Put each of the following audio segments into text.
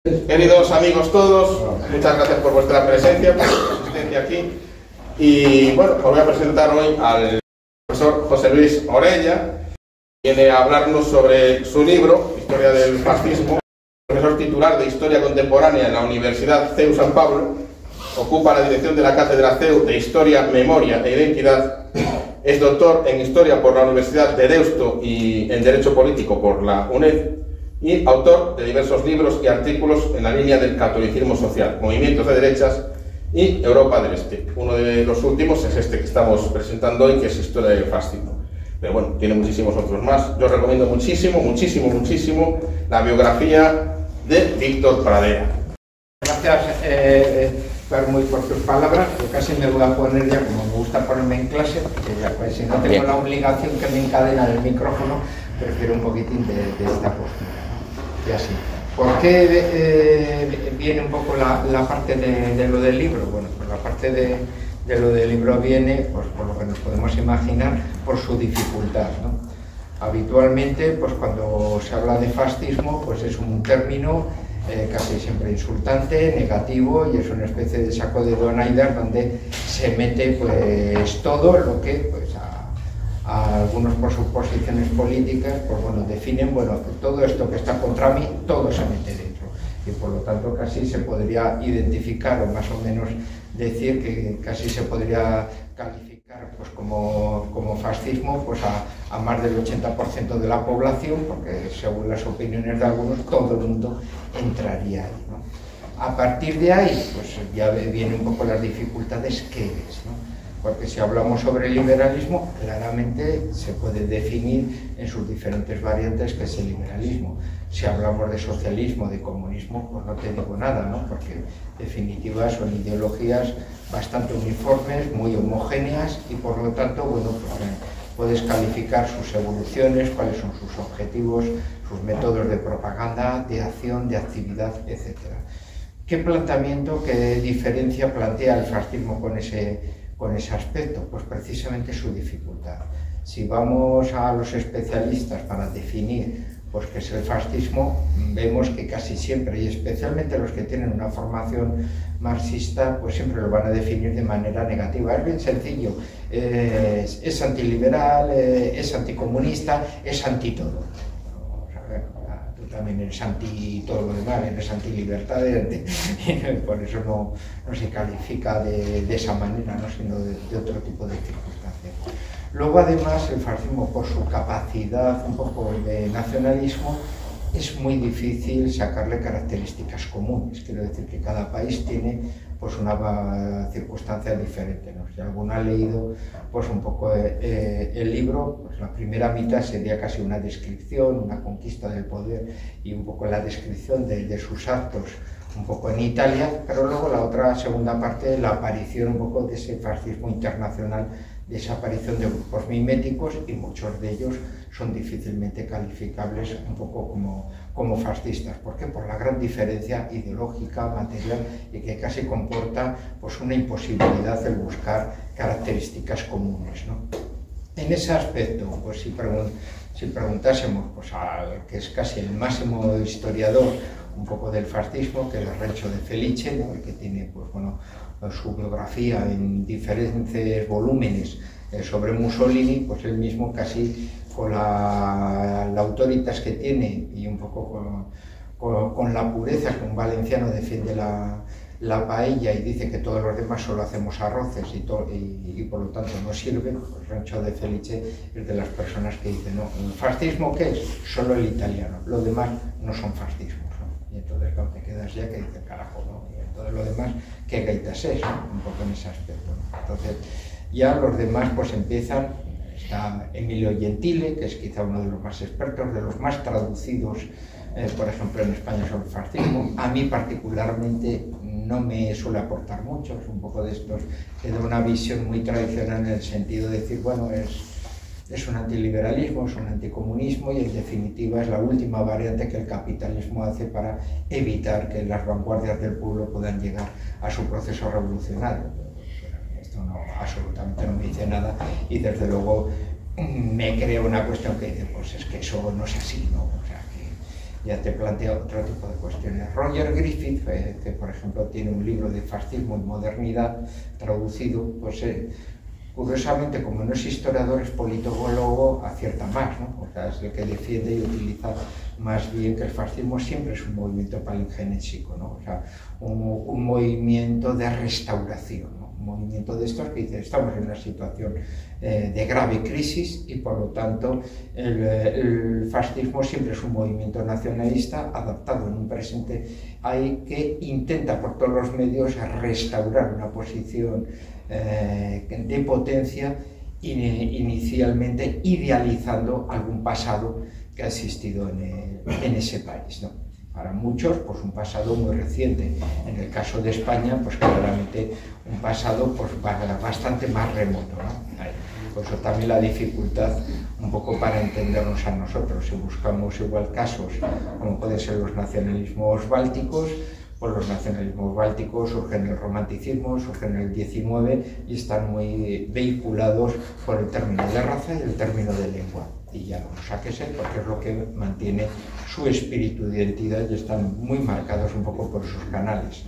Queridos amigos todos, muchas gracias por vuestra presencia, por vuestra asistencia aquí. Y bueno, os voy a presentar hoy al profesor José Luis Orella. Viene a hablarnos sobre su libro, Historia del Fascismo. Profesor titular de Historia Contemporánea en la Universidad CEU San Pablo. Ocupa la dirección de la Cátedra CEU de Historia, Memoria e Identidad. Es doctor en Historia por la Universidad de Deusto y en Derecho Político por la UNED. Y autor de diversos libros y artículos en la línea del catolicismo social, movimientos de derechas y Europa del Este. Uno de los últimos es este que estamos presentando hoy, que es Historia del Fascismo. Pero bueno, tiene muchísimos otros más. Yo os recomiendo muchísimo la biografía de Víctor Pradera. Gracias, Carmen, por tus palabras. Yo casi me voy a poner ya, como me gusta ponerme en clase, porque ya pues, si no tengo la obligación que me encadena el micrófono, prefiero un poquitín de esta postura. Y así. ¿Por qué viene un poco la parte de lo del libro? Bueno, pues la parte de lo del libro viene, pues por lo que nos podemos imaginar, por su dificultad, ¿no? Habitualmente, pues cuando se habla de fascismo, pues es un término casi siempre insultante, negativo, y es una especie de saco de Donaider donde se mete pues todo lo que pues a algunos por sus posiciones políticas, pues bueno, definen, bueno, todo esto que está contra mí, todo se mete dentro. Y por lo tanto casi se podría identificar, o más o menos decir que casi se podría calificar pues como fascismo pues a más del 80% de la población, porque según las opiniones de algunos, todo el mundo entraría ahí, ¿no? A partir de ahí, pues ya vienen un poco las dificultades que es, ¿no? Porque si hablamos sobre el liberalismo, claramente se puede definir en sus diferentes variantes qué es el liberalismo. Si hablamos de socialismo, de comunismo, pues no te digo nada, ¿no? Porque en definitiva son ideologías bastante uniformes, muy homogéneas, y por lo tanto, bueno, pues, puedes calificar sus evoluciones, cuáles son sus objetivos, sus métodos de propaganda, de acción, de actividad, etc. ¿Qué planteamiento, qué diferencia plantea el fascismo con ese aspecto? Pues precisamente su dificultad. Si vamos a los especialistas para definir pues qué es el fascismo, vemos que casi siempre, y especialmente los que tienen una formación marxista, pues siempre lo van a definir de manera negativa. Es bien sencillo, es antiliberal, es anticomunista, es anti todo. Tú también eres anti todo lo demás, eres antilibertad, por eso no se califica de esa manera, ¿no? Sino de otro tipo de circunstancias. Luego, además, el fascismo, por su capacidad un poco de nacionalismo, es muy difícil sacarle características comunes. Quiero decir que cada país tiene pues una circunstancia diferente, ¿no? Si alguno ha leído pues un poco el libro, pues la primera mitad sería casi una descripción, una conquista del poder y un poco la descripción de sus actos un poco en Italia, pero luego la otra segunda parte, la aparición un poco de ese fascismo internacional, de esa aparición de grupos miméticos, y muchos de ellos son difícilmente calificables un poco como fascistas. ¿Por qué? Por la gran diferencia ideológica, material, y que casi comporta pues una imposibilidad de buscar características comunes, ¿no? En ese aspecto, pues si preguntásemos pues, al que es casi el máximo historiador un poco del fascismo, que es Renzo de Felice, ¿no? El que tiene pues, bueno, su biografía en diferentes volúmenes sobre Mussolini, pues él mismo casi con la autoritas que tiene y un poco con la pureza que un valenciano defiende la paella y dice que todos los demás solo hacemos arroces y por lo tanto no sirve, pues Renzo de Felice es de las personas que dicen, no, ¿el fascismo qué es? Solo el italiano, lo demás no son fascismos, ¿no? Y entonces cuando te quedas ya que dices, carajo, ¿no? Y entonces lo demás, ¿qué gaitas es? ¿No? Un poco en ese aspecto, ¿no? Entonces ya los demás pues empiezan, está Emilio Gentile, que es quizá uno de los más expertos, de los más traducidos, por ejemplo, en España sobre el fascismo. A mí particularmente no me suele aportar mucho, es un poco de estos que da una visión muy tradicional en el sentido de decir, bueno, es un antiliberalismo, es un anticomunismo y en definitiva es la última variante que el capitalismo hace para evitar que las vanguardias del pueblo puedan llegar a su proceso revolucionario. Esto no, absolutamente no me dice nada, y desde luego me crea una cuestión que dice, pues es que eso no es así, ¿no? O sea, ya te plantea otro tipo de cuestiones. Roger Griffith, que por ejemplo tiene un libro de fascismo y modernidad traducido, pues curiosamente, como no es historiador, es politólogo, acierta más, ¿no? O sea, es el que defiende y utiliza más bien que el fascismo siempre es un movimiento palingenésico, ¿no? O sea, un movimiento de restauración, ¿no? Un movimiento de estos que dice, estamos en una situación de grave crisis y por lo tanto el fascismo siempre es un movimiento nacionalista adaptado en un presente ahí que intenta por todos los medios restaurar una posición de potencia, inicialmente idealizando algún pasado que ha existido en ese país, ¿no? Para muchos, pues un pasado muy reciente. En el caso de España, pues claramente un pasado pues, bastante más remoto, ¿no? Por eso también la dificultad un poco para entendernos a nosotros. Si buscamos igual casos como pueden ser los nacionalismos bálticos, pues los nacionalismos bálticos surgen en el romanticismo, surgen en el XIX y están muy vehiculados por el término de raza y el término de lengua. Y ya no sáquese porque es lo que mantiene su espíritu de identidad y están muy marcados un poco por esos canales.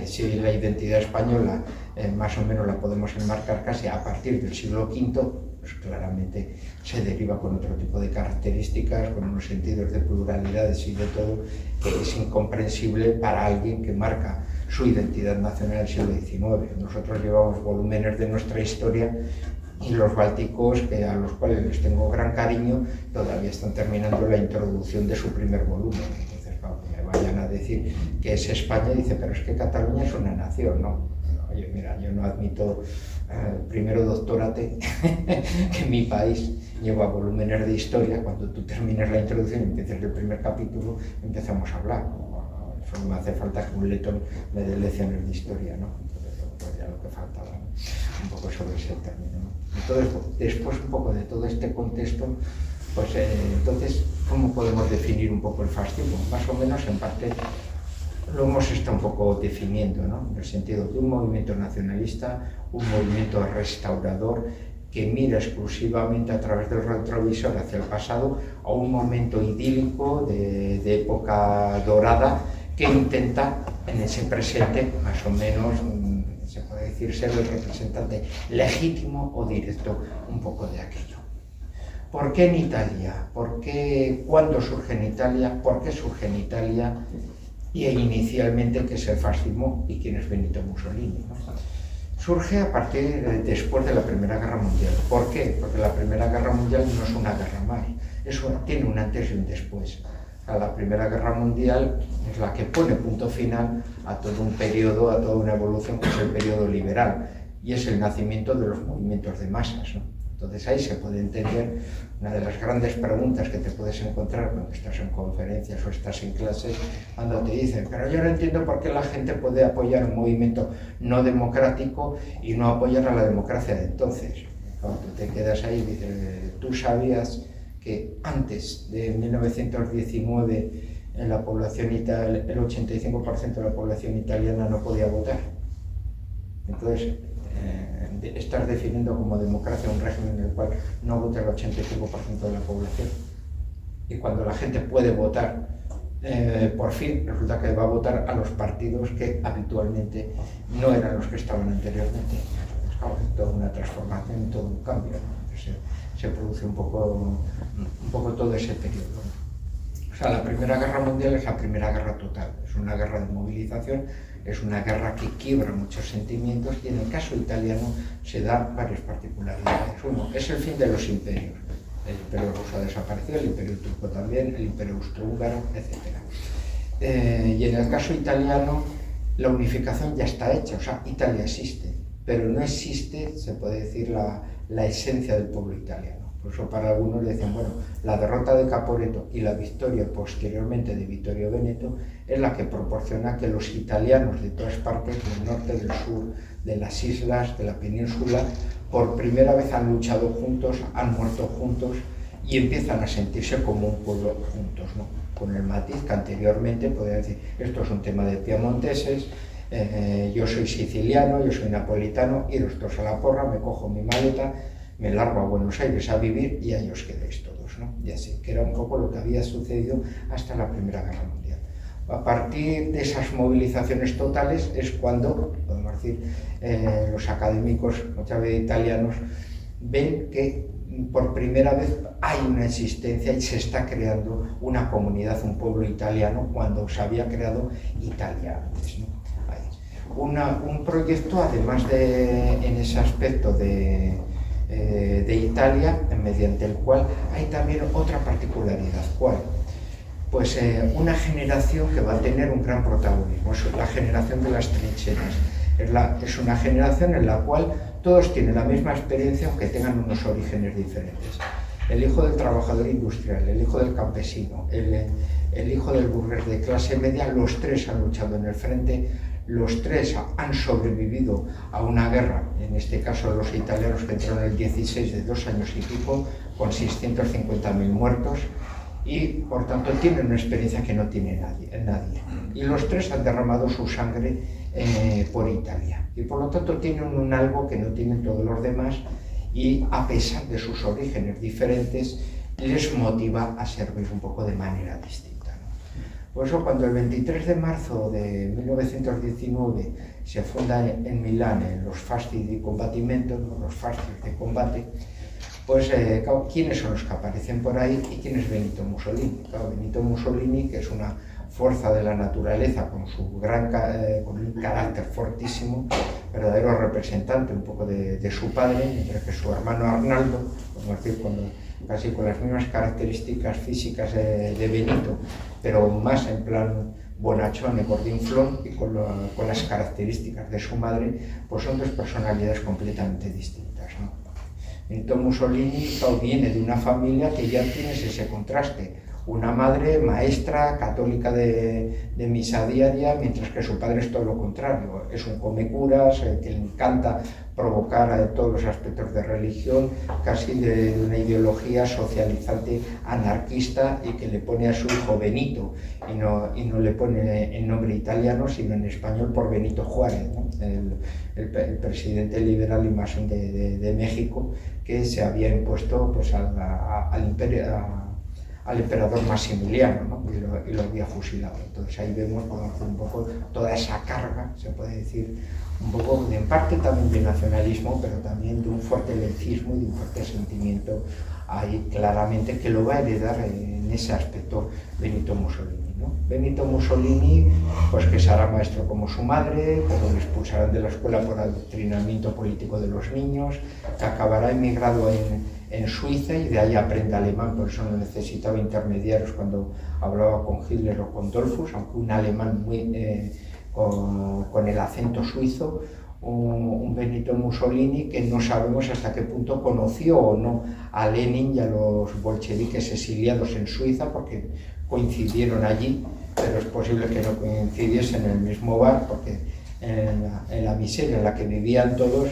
Si la identidad española más o menos la podemos enmarcar casi a partir del siglo V, pues claramente se deriva con otro tipo de características, con unos sentidos de pluralidades y de todo, que es incomprensible para alguien que marca su identidad nacional en el siglo XIX. Nosotros llevamos volúmenes de nuestra historia y los bálticos, a los cuales les tengo gran cariño, todavía están terminando la introducción de su primer volumen. Entonces, claro, que me vayan a decir que es España, dice, pero es que Cataluña es una nación, ¿no? Oye, mira, yo no admito, primero doctórate, que mi país lleva volúmenes de historia, cuando tú termines la introducción y empieces el primer capítulo, empezamos a hablar. Eso no me hace falta que un letón me dé lecciones de historia, ¿no? Entonces, pues ya lo que faltaba, ¿no? Un poco sobre ese término, ¿no? Entonces, después un poco de todo este contexto, pues entonces, ¿cómo podemos definir un poco el fascismo? Más o menos, en parte, lo hemos estado un poco definiendo, ¿no? En el sentido de un movimiento nacionalista, un movimiento restaurador que mira exclusivamente a través del retrovisor hacia el pasado a un momento idílico de época dorada que intenta en ese presente más o menos, se puede decir, ser el representante legítimo o directo un poco de aquello. ¿Por qué en Italia? ¿Por qué? ¿Cuándo surge en Italia? ¿Por qué surge en Italia? Y inicialmente qué es el fascismo y quién es Benito Mussolini, ¿no? Surge a partir después de la Primera Guerra Mundial. ¿Por qué? Porque la Primera Guerra Mundial no es una guerra más, eso tiene un antes y un después. La Primera Guerra Mundial es la que pone punto final a todo un periodo, a toda una evolución que es el periodo liberal y es el nacimiento de los movimientos de masas, ¿no? Entonces ahí se puede entender una de las grandes preguntas que te puedes encontrar cuando estás en conferencias o estás en clases, cuando te dicen, pero yo no entiendo por qué la gente puede apoyar un movimiento no democrático y no apoyar a la democracia de entonces. Cuando te quedas ahí y dices, tú sabías que antes de 1919 en la población el 85% de la población italiana no podía votar. Entonces, estás definiendo como democracia un régimen en el cual no vota el 85% de la población. Y cuando la gente puede votar, por fin resulta que va a votar a los partidos que habitualmente no eran los que estaban anteriormente. Pues, claro, toda una transformación, todo un cambio, ¿no? Se produce un poco todo ese periodo. O sea, la Primera Guerra Mundial es la primera guerra total, es una guerra de movilización, es una guerra que quiebra muchos sentimientos y en el caso italiano se dan varias particularidades. Uno, es el fin de los imperios. El imperio ruso ha desaparecido, el imperio turco también, el imperio austrohúngaro, etc. Y en el caso italiano la unificación ya está hecha, o sea, Italia existe, pero no existe, se puede decir, la esencia del pueblo italiano. Por eso para algunos decían, bueno, la derrota de Caporetto y la victoria posteriormente de Vittorio Veneto es la que proporciona que los italianos de todas partes, del norte, del sur, de las islas, de la península, por primera vez han luchado juntos, han muerto juntos y empiezan a sentirse como un pueblo juntos, ¿no? Con el matiz que anteriormente podría decir, esto es un tema de piamonteses, yo soy siciliano, yo soy napolitano, iros todos a la porra, me cojo mi maleta, me largo a Buenos Aires a vivir y ahí os quedéis todos, ¿no? Y así, que era un poco lo que había sucedido hasta la Primera Guerra Mundial. A partir de esas movilizaciones totales es cuando, podemos decir, los académicos, muchas veces italianos, ven que por primera vez hay una existencia y se está creando una comunidad, un pueblo italiano, cuando se había creado Italia antes, ¿no? Un proyecto, además en ese aspecto de Italia, mediante el cual hay también otra particularidad. ¿Cuál? Pues una generación que va a tener un gran protagonismo, es la generación de las trincheras. Es una generación en la cual todos tienen la misma experiencia, aunque tengan unos orígenes diferentes. El hijo del trabajador industrial, el hijo del campesino, el hijo del burgués de clase media, los tres han luchado en el frente, los tres han sobrevivido a una guerra, en este caso los italianos que entraron en el 16 de 2 años y pico, con 650.000 muertos, y por tanto tienen una experiencia que no tiene nadie. Y los tres han derramado su sangre por Italia, y por lo tanto tienen un algo que no tienen todos los demás, y a pesar de sus orígenes diferentes, les motiva a servir un poco de manera distinta, ¿no? Por eso cuando el 23 de marzo de 1919 se funda en Milán los Fasti di Combattimento, los Fastis de combate, pues ¿quiénes son los que aparecen por ahí y quién es Benito Mussolini? Claro, Benito Mussolini, que es una fuerza de la naturaleza con con un carácter fortísimo, verdadero representante un poco de su padre, mientras que su hermano Arnaldo, podemos decir, casi con las mismas características físicas de Benito, pero más en plan bonachón y gordinflón, y con las características de su madre, pues son dos personalidades completamente distintas, ¿no? Benito Mussolini viene de una familia que ya tienes ese contraste. Una madre maestra católica de misa diaria, mientras que su padre es todo lo contrario. Es un comecuras, que le encanta provocar todos los aspectos de religión, casi de una ideología socializante anarquista, y que le pone a su hijo Benito, y no le pone el nombre italiano, sino en español por Benito Juárez, ¿no? el presidente liberal y masón de México, que se había impuesto pues, al emperador Maximiliano, ¿no? y lo había fusilado. Entonces ahí vemos un poco toda esa carga, se puede decir, un poco en parte también de nacionalismo, pero también de un fuerte laicismo y de un fuerte sentimiento ahí claramente que lo va a heredar en ese aspecto Benito Mussolini, ¿no? Benito Mussolini, pues que será maestro como su madre, pero le expulsarán de la escuela por adoctrinamiento político de los niños, que acabará emigrado en Suiza y de ahí aprende alemán, por eso no necesitaba intermediarios cuando hablaba con Hitler o con Dollfuss, aunque un alemán muy, con el acento suizo, un Benito Mussolini que no sabemos hasta qué punto conoció o no a Lenin y a los bolcheviques exiliados en Suiza, porque coincidieron allí, pero es posible que no coincidiesen en el mismo bar, porque en la miseria en la que vivían todos,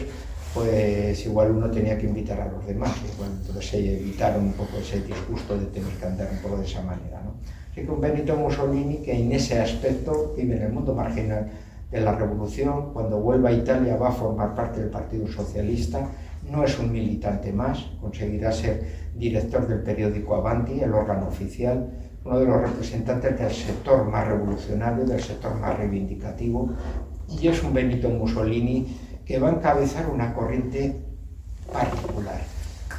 pues igual uno tenía que invitar a los demás, igual, entonces se evitaron un poco ese disgusto de tener que andar un poco de esa manera, ¿no? Así que un Benito Mussolini que en ese aspecto vive en el mundo marginal de la revolución. Cuando vuelva a Italia va a formar parte del Partido Socialista, no es un militante más, conseguirá ser director del periódico Avanti, el órgano oficial, uno de los representantes del sector más revolucionario, del sector más reivindicativo, y es un Benito Mussolini que va a encabezar una corriente particular.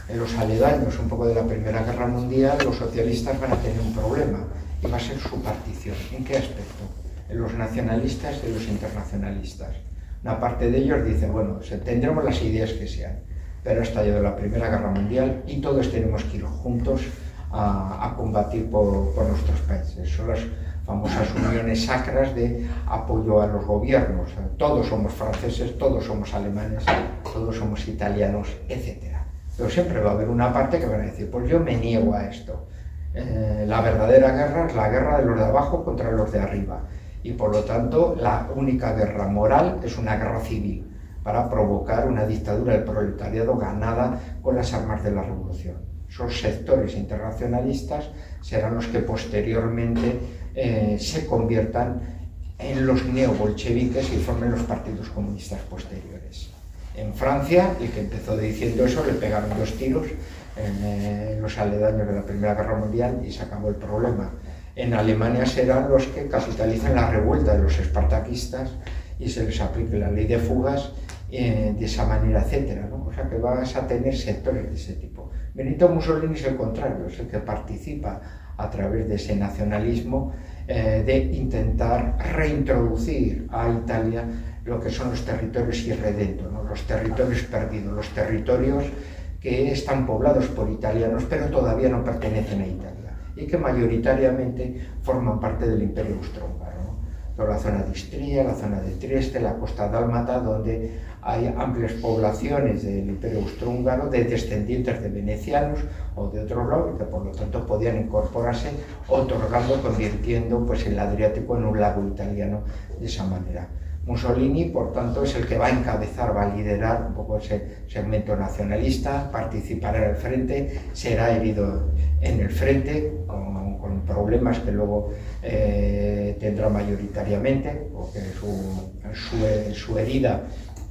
En los aledaños un poco de la Primera Guerra Mundial, los socialistas van a tener un problema, y va a ser su partición. ¿En qué aspecto? En los nacionalistas y los internacionalistas. Una parte de ellos dice, bueno, tendremos las ideas que sean, pero ha estallado la Primera Guerra Mundial y todos tenemos que ir juntos a combatir por nuestros países. Son las famosas uniones sacras de apoyo a los gobiernos. Todos somos franceses, todos somos alemanes, todos somos italianos, etc. Pero siempre va a haber una parte que van a decir, pues yo me niego a esto. La verdadera guerra es la guerra de los de abajo contra los de arriba. Y por lo tanto, la única guerra moral es una guerra civil, para provocar una dictadura del proletariado ganada con las armas de la revolución. Esos sectores internacionalistas serán los que posteriormente se conviertan en los neobolcheviques y formen los partidos comunistas posteriores. en Francia, el que empezó diciendo eso, le pegaron 2 tiros en los aledaños de la Primera Guerra Mundial y se acabó el problema. En Alemania serán los que capitalicen la revuelta de los espartaquistas y se les aplique la ley de fugas de esa manera, etcétera, ¿no? O sea que vas a tener sectores de ese tipo. Benito Mussolini es el contrario, es el que participa a través de ese nacionalismo de intentar reintroducir a Italia lo que son los territorios irredentos, ¿no? Los territorios perdidos, los territorios que están poblados por italianos pero todavía no pertenecen a Italia y que mayoritariamente forman parte del Imperio Austrohúngaro, ¿no? Toda la zona de Istria, la zona de Trieste, la costa dálmata, donde hay amplias poblaciones del Imperio Austrohúngaro de descendientes de venecianos o de otros lados, que por lo tanto podían incorporarse, otorgando, convirtiendo pues, el Adriático en un lago italiano de esa manera. Mussolini, por tanto, es el que va a encabezar, va a liderar un poco ese segmento nacionalista, participará en el frente, será herido en el frente, con problemas que luego tendrá mayoritariamente, porque su herida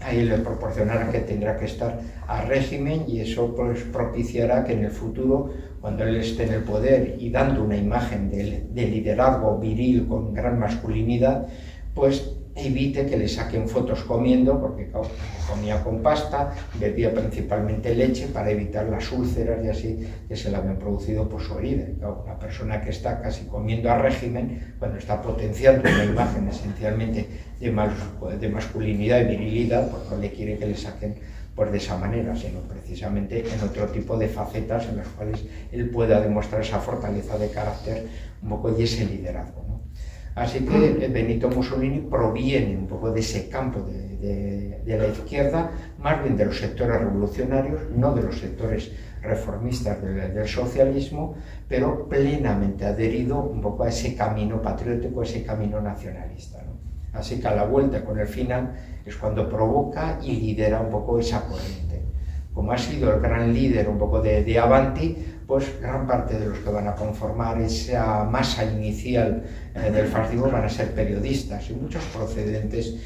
ahí le proporcionará que tendrá que estar al régimen y eso pues propiciará que en el futuro, cuando él esté en el poder y dando una imagen de liderazgo viril con gran masculinidad, pues evite que le saquen fotos comiendo, porque claro, comía con pasta, bebía principalmente leche para evitar las úlceras y así que se le habían producido por su herida. Claro, una persona que está casi comiendo a régimen, cuando está potenciando una imagen esencialmente de masculinidad y virilidad, pues no le quiere que le saquen pues de esa manera, sino precisamente en otro tipo de facetas en las cuales él pueda demostrar esa fortaleza de carácter un poco y ese liderazgo, ¿no? Así que Benito Mussolini proviene un poco de ese campo de la izquierda, más bien de los sectores revolucionarios, no de los sectores reformistas del socialismo, pero plenamente adherido un poco a ese camino patriótico, a ese camino nacionalista, ¿no? Así que a la vuelta con el final es cuando provoca y lidera un poco esa corriente. Como ha sido el gran líder un poco de Avanti, pues gran parte de los que van a conformar esa masa inicial del fascismo van a ser periodistas y muchos procedentes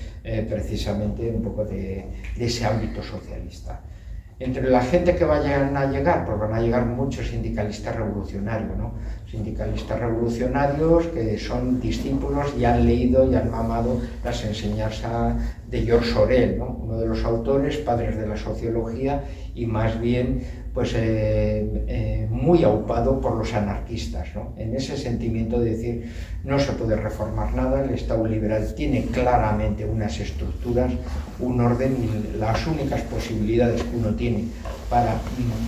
precisamente un poco de ese ámbito socialista. Entre la gente que vayan a llegar, pues van a llegar muchos sindicalistas revolucionarios, ¿no? Sindicalistas revolucionarios que son discípulos y han leído y han mamado las enseñanzas de George Sorel, ¿no? Uno de los autores, padres de la sociología y más bien pues, muy aupado por los anarquistas, ¿no? En ese sentimiento de decir no se puede reformar nada, el Estado liberal tiene claramente unas estructuras, un orden y las únicas posibilidades que uno tiene para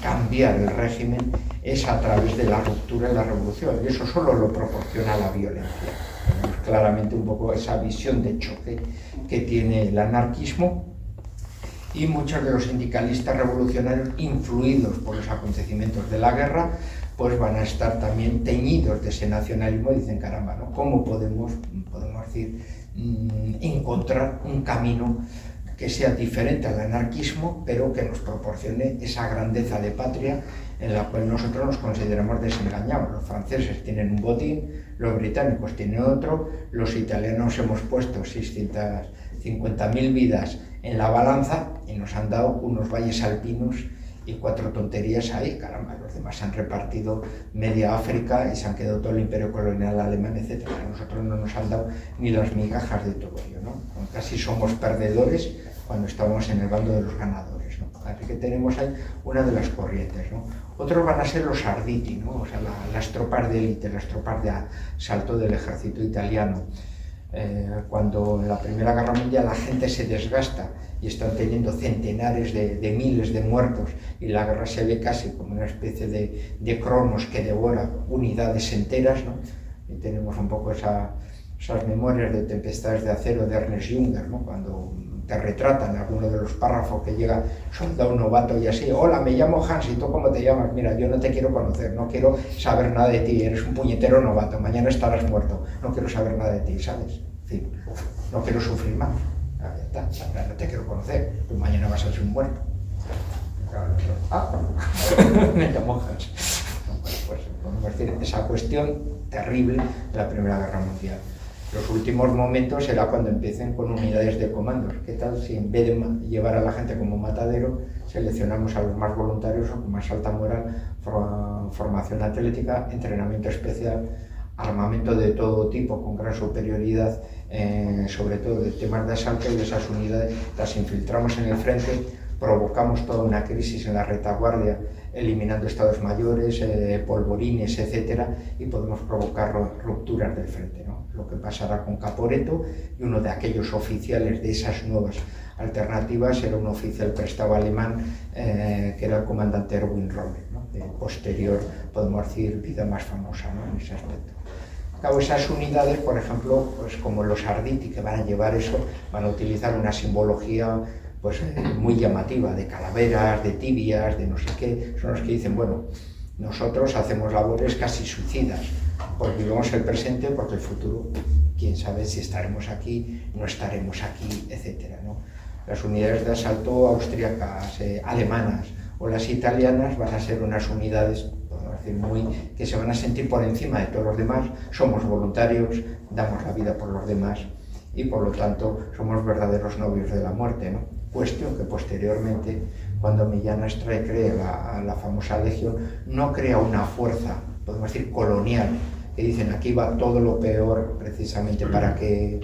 cambiar el régimen es a través de la ruptura y la revolución, y eso solo lo proporciona la violencia. Tenemos claramente un poco esa visión de choque que tiene el anarquismo, y muchos de los sindicalistas revolucionarios influidos por los acontecimientos de la guerra pues van a estar también teñidos de ese nacionalismo y dicen, caramba, ¿no? ¿Cómo podemos decir, encontrar un camino que sea diferente al anarquismo, pero que nos proporcione esa grandeza de patria en la cual nosotros nos consideramos desengañados? Los franceses tienen un botín, los británicos tienen otro, los italianos hemos puesto 650.000 vidas en la balanza y nos han dado unos valles alpinos y 4 tonterías ahí, caramba, los demás han repartido media África y se han quedado todo el imperio colonial alemán, etc. A nosotros no nos han dado ni las migajas de todo ello, ¿no? Casi somos perdedores cuando estamos en el bando de los ganadores, ¿no? Así que tenemos ahí una de las corrientes, ¿no? Otros van a ser los arditi, ¿no? O sea, las tropas de élite, las tropas de asalto del ejército italiano. Cuando en la Primera Guerra Mundial la gente se desgasta y están teniendo centenares de miles de muertos y la guerra se ve casi como una especie de cronos que devora unidades enteras, ¿no? Y tenemos un poco esas memorias de Tempestades de acero de Ernest Junger, ¿no? Cuando te retratan algunos de los párrafos que llega soldado novato y así, hola, me llamo Hans, ¿y tú cómo te llamas? Mira, yo no te quiero conocer, no quiero saber nada de ti, eres un puñetero novato, mañana estarás muerto, no quiero saber nada de ti, ¿sabes? En fin, no quiero sufrir más, ya está, no te quiero conocer, tú mañana vas a ser un muerto. Me llamo Hans. Pues podemos decir esa cuestión terrible de la Primera Guerra Mundial. Los últimos momentos será cuando empiecen con unidades de comandos. ¿Qué tal si en vez de llevar a la gente como matadero, seleccionamos a los más voluntarios o con más alta moral, formación atlética, entrenamiento especial, armamento de todo tipo con gran superioridad, sobre todo de temas de asalto, y esas unidades las infiltramos en el frente, provocamos toda una crisis en la retaguardia, eliminando estados mayores, polvorines, etcétera, y podemos provocar rupturas del frente, ¿no? Lo que pasará con Caporetto, y uno de aquellos oficiales de esas nuevas alternativas era un oficial prestado alemán, que era el comandante Erwin Rommel, ¿no? De posterior, podemos decir, vida más famosa, ¿no? En ese aspecto. Claro, esas unidades, por ejemplo, pues como los Arditi, que van a llevar eso, van a utilizar una simbología pues muy llamativa, de calaveras, de tibias, de no sé qué. Son los que dicen, bueno, nosotros hacemos labores casi suicidas, porque vivimos el presente, porque el futuro, quién sabe si estaremos aquí, no estaremos aquí, etcétera, ¿no? Las unidades de asalto austríacas, alemanas o las italianas van a ser unas unidades, podemos decir, que se van a sentir por encima de todos los demás. Somos voluntarios, damos la vida por los demás y por lo tanto somos verdaderos novios de la muerte, ¿no? Cuestión que posteriormente, cuando Millán Astray crea la famosa Legión, no crea una fuerza, podemos decir, colonial, que dicen aquí va todo lo peor precisamente para que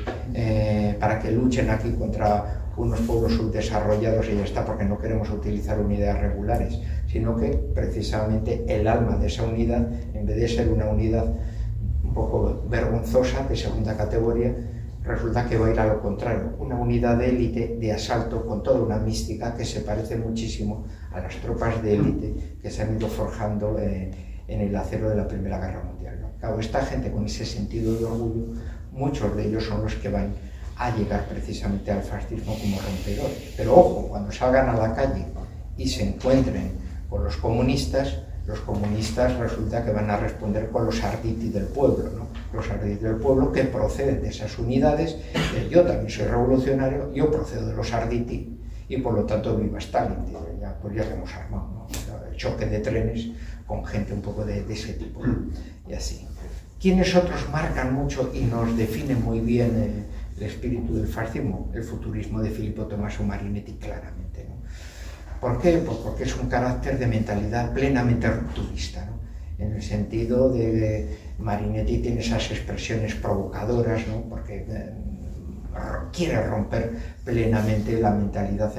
luchen aquí contra unos pueblos subdesarrollados y ya está, porque no queremos utilizar unidades regulares, sino que precisamente el alma de esa unidad, en vez de ser una unidad un poco vergonzosa de segunda categoría, resulta que va a ir a lo contrario, una unidad de élite de asalto con toda una mística que se parece muchísimo a las tropas de élite que se han ido forjando en el acero de la Primera Guerra Mundial, ¿no? Claro, esta gente con ese sentido de orgullo, muchos de ellos son los que van a llegar precisamente al fascismo como rompedores. Pero ojo, cuando salgan a la calle y se encuentren con los comunistas resulta que van a responder con los Arditi del pueblo, ¿no? Los Arditi del pueblo que proceden de esas unidades. Yo también soy revolucionario, yo procedo de los Arditi y por lo tanto viva Stalin. Pues ya hemos armado, ¿no? El choque de trenes con gente un poco de ese tipo, ¿no? Y así. ¿Quiénes otros marcan mucho y nos definen muy bien el espíritu del fascismo? El futurismo de Filippo Tommaso Marinetti, claramente, ¿no? ¿Por qué? Pues porque es un carácter de mentalidad plenamente rupturista, ¿no? En el sentido de que Marinetti tiene esas expresiones provocadoras, ¿no? Porque quiere romper plenamente la mentalidad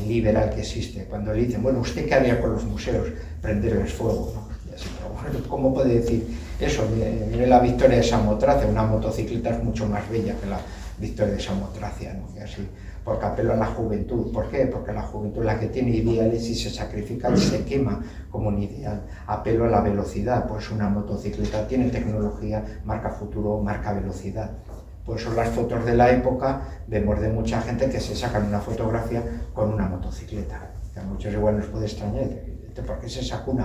liberal que existe. Cuando le dicen, bueno, ¿usted qué haría con los museos? Prenderles fuego, ¿no? Y así, pero bueno, ¿cómo puede decir eso? Mire la Victoria de Samotracia, una motocicleta es mucho más bella que la Victoria de Samotracia, ¿no? Y así, porque apelo a la juventud. ¿Por qué? Porque la juventud es la que tiene ideales y se sacrifica y se quema como un ideal. Apelo a la velocidad, pues una motocicleta tiene tecnología, marca futuro, marca velocidad. Por eso las fotos de la época vemos de mucha gente que se sacan una fotografía con una motocicleta. Que a muchos igual nos puede extrañar, ¿por qué se sacó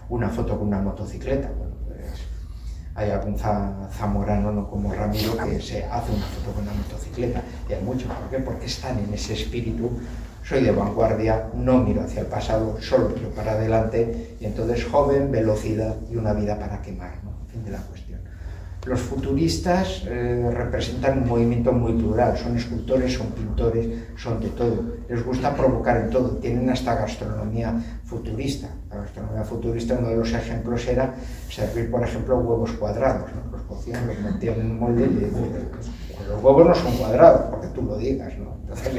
una foto con una motocicleta? Bueno, pues hay algún zamorano, no como Ramiro, que se hace una foto con una motocicleta, y hay muchos. ¿Por qué? Porque están en ese espíritu. Soy de vanguardia, no miro hacia el pasado, solo miro para adelante, y entonces joven, velocidad y una vida para quemar, ¿no? Fin de la cuestión. Los futuristas representan un movimiento muy plural, son escultores, son pintores, son de todo. Les gusta provocar en todo, tienen hasta gastronomía futurista. La gastronomía futurista, uno de los ejemplos era servir, por ejemplo, huevos cuadrados, ¿no? Los cocían, los metían en un molde y los huevos no son cuadrados, porque tú lo digas, ¿no? Entonces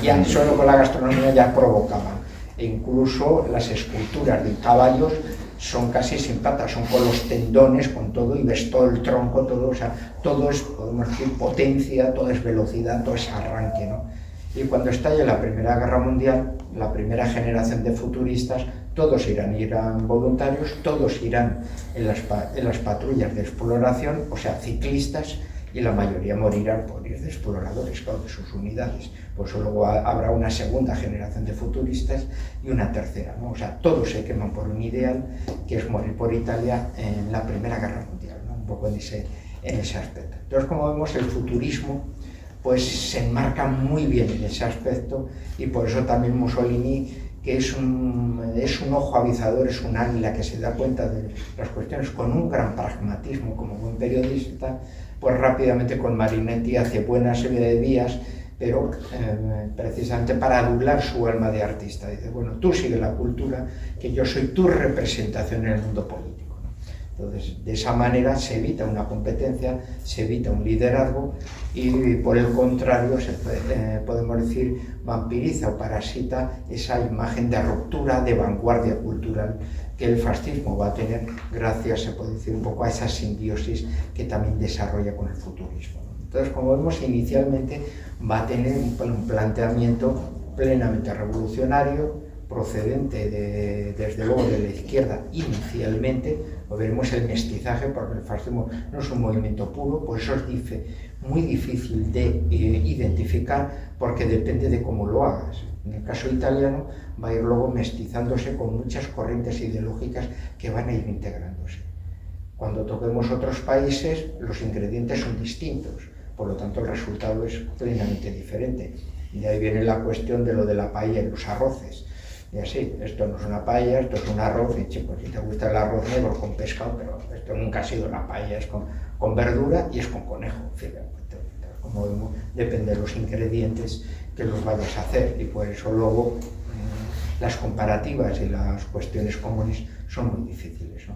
ya solo con la gastronomía ya provocaban. E incluso las esculturas de caballos son casi sin patas, son con los tendones, con todo, y ves todo el tronco, todo, o sea, todo es, podemos decir, potencia, todo es velocidad, todo es arranque, ¿no? Y cuando estalle la Primera Guerra Mundial, la primera generación de futuristas, todos irán voluntarios, todos irán en las patrullas de exploración, o sea, ciclistas, y la mayoría morirán por ir de exploradores, claro, de sus unidades. Por eso luego habrá una segunda generación de futuristas y una tercera, ¿no? O sea, todos se queman por un ideal, que es morir por Italia en la Primera Guerra Mundial, ¿no? Un poco en ese aspecto. Entonces, como vemos, el futurismo pues se enmarca muy bien en ese aspecto, y por eso también Mussolini que es un ojo avizador, es un águila que se da cuenta de las cuestiones con un gran pragmatismo como buen periodista, pues rápidamente con Marinetti hace buena serie de vías, pero precisamente para adular su alma de artista. Dice, bueno, tú sigue la cultura, que yo soy tu representación en el mundo político, ¿no? Entonces, de esa manera se evita una competencia, se evita un liderazgo y, por el contrario, podemos decir, vampiriza o parasita esa imagen de ruptura, de vanguardia cultural que el fascismo va a tener gracias, se puede decir, un poco a esa simbiosis que también desarrolla con el futurismo, ¿no? Entonces, como vemos, inicialmente va a tener un planteamiento plenamente revolucionario, procedente desde luego de la izquierda inicialmente. Lo veremos el mestizaje, porque el fascismo no es un movimiento puro, por eso es muy difícil de identificar, porque depende de cómo lo hagas. En el caso italiano va a ir luego mestizándose con muchas corrientes ideológicas que van a ir integrándose. Cuando toquemos otros países, los ingredientes son distintos, por lo tanto el resultado es plenamente diferente. Y de ahí viene la cuestión de lo de la paella y los arroces. Y así, esto no es una paella, esto es un arroz, y chicos, si te gusta el arroz negro con pescado, pero esto nunca ha sido una paella, es con verdura y es con conejo. Fíjate, como vemos, depende de los ingredientes que los vayas a hacer, y por eso luego las comparativas y las cuestiones comunes son muy difíciles, ¿no?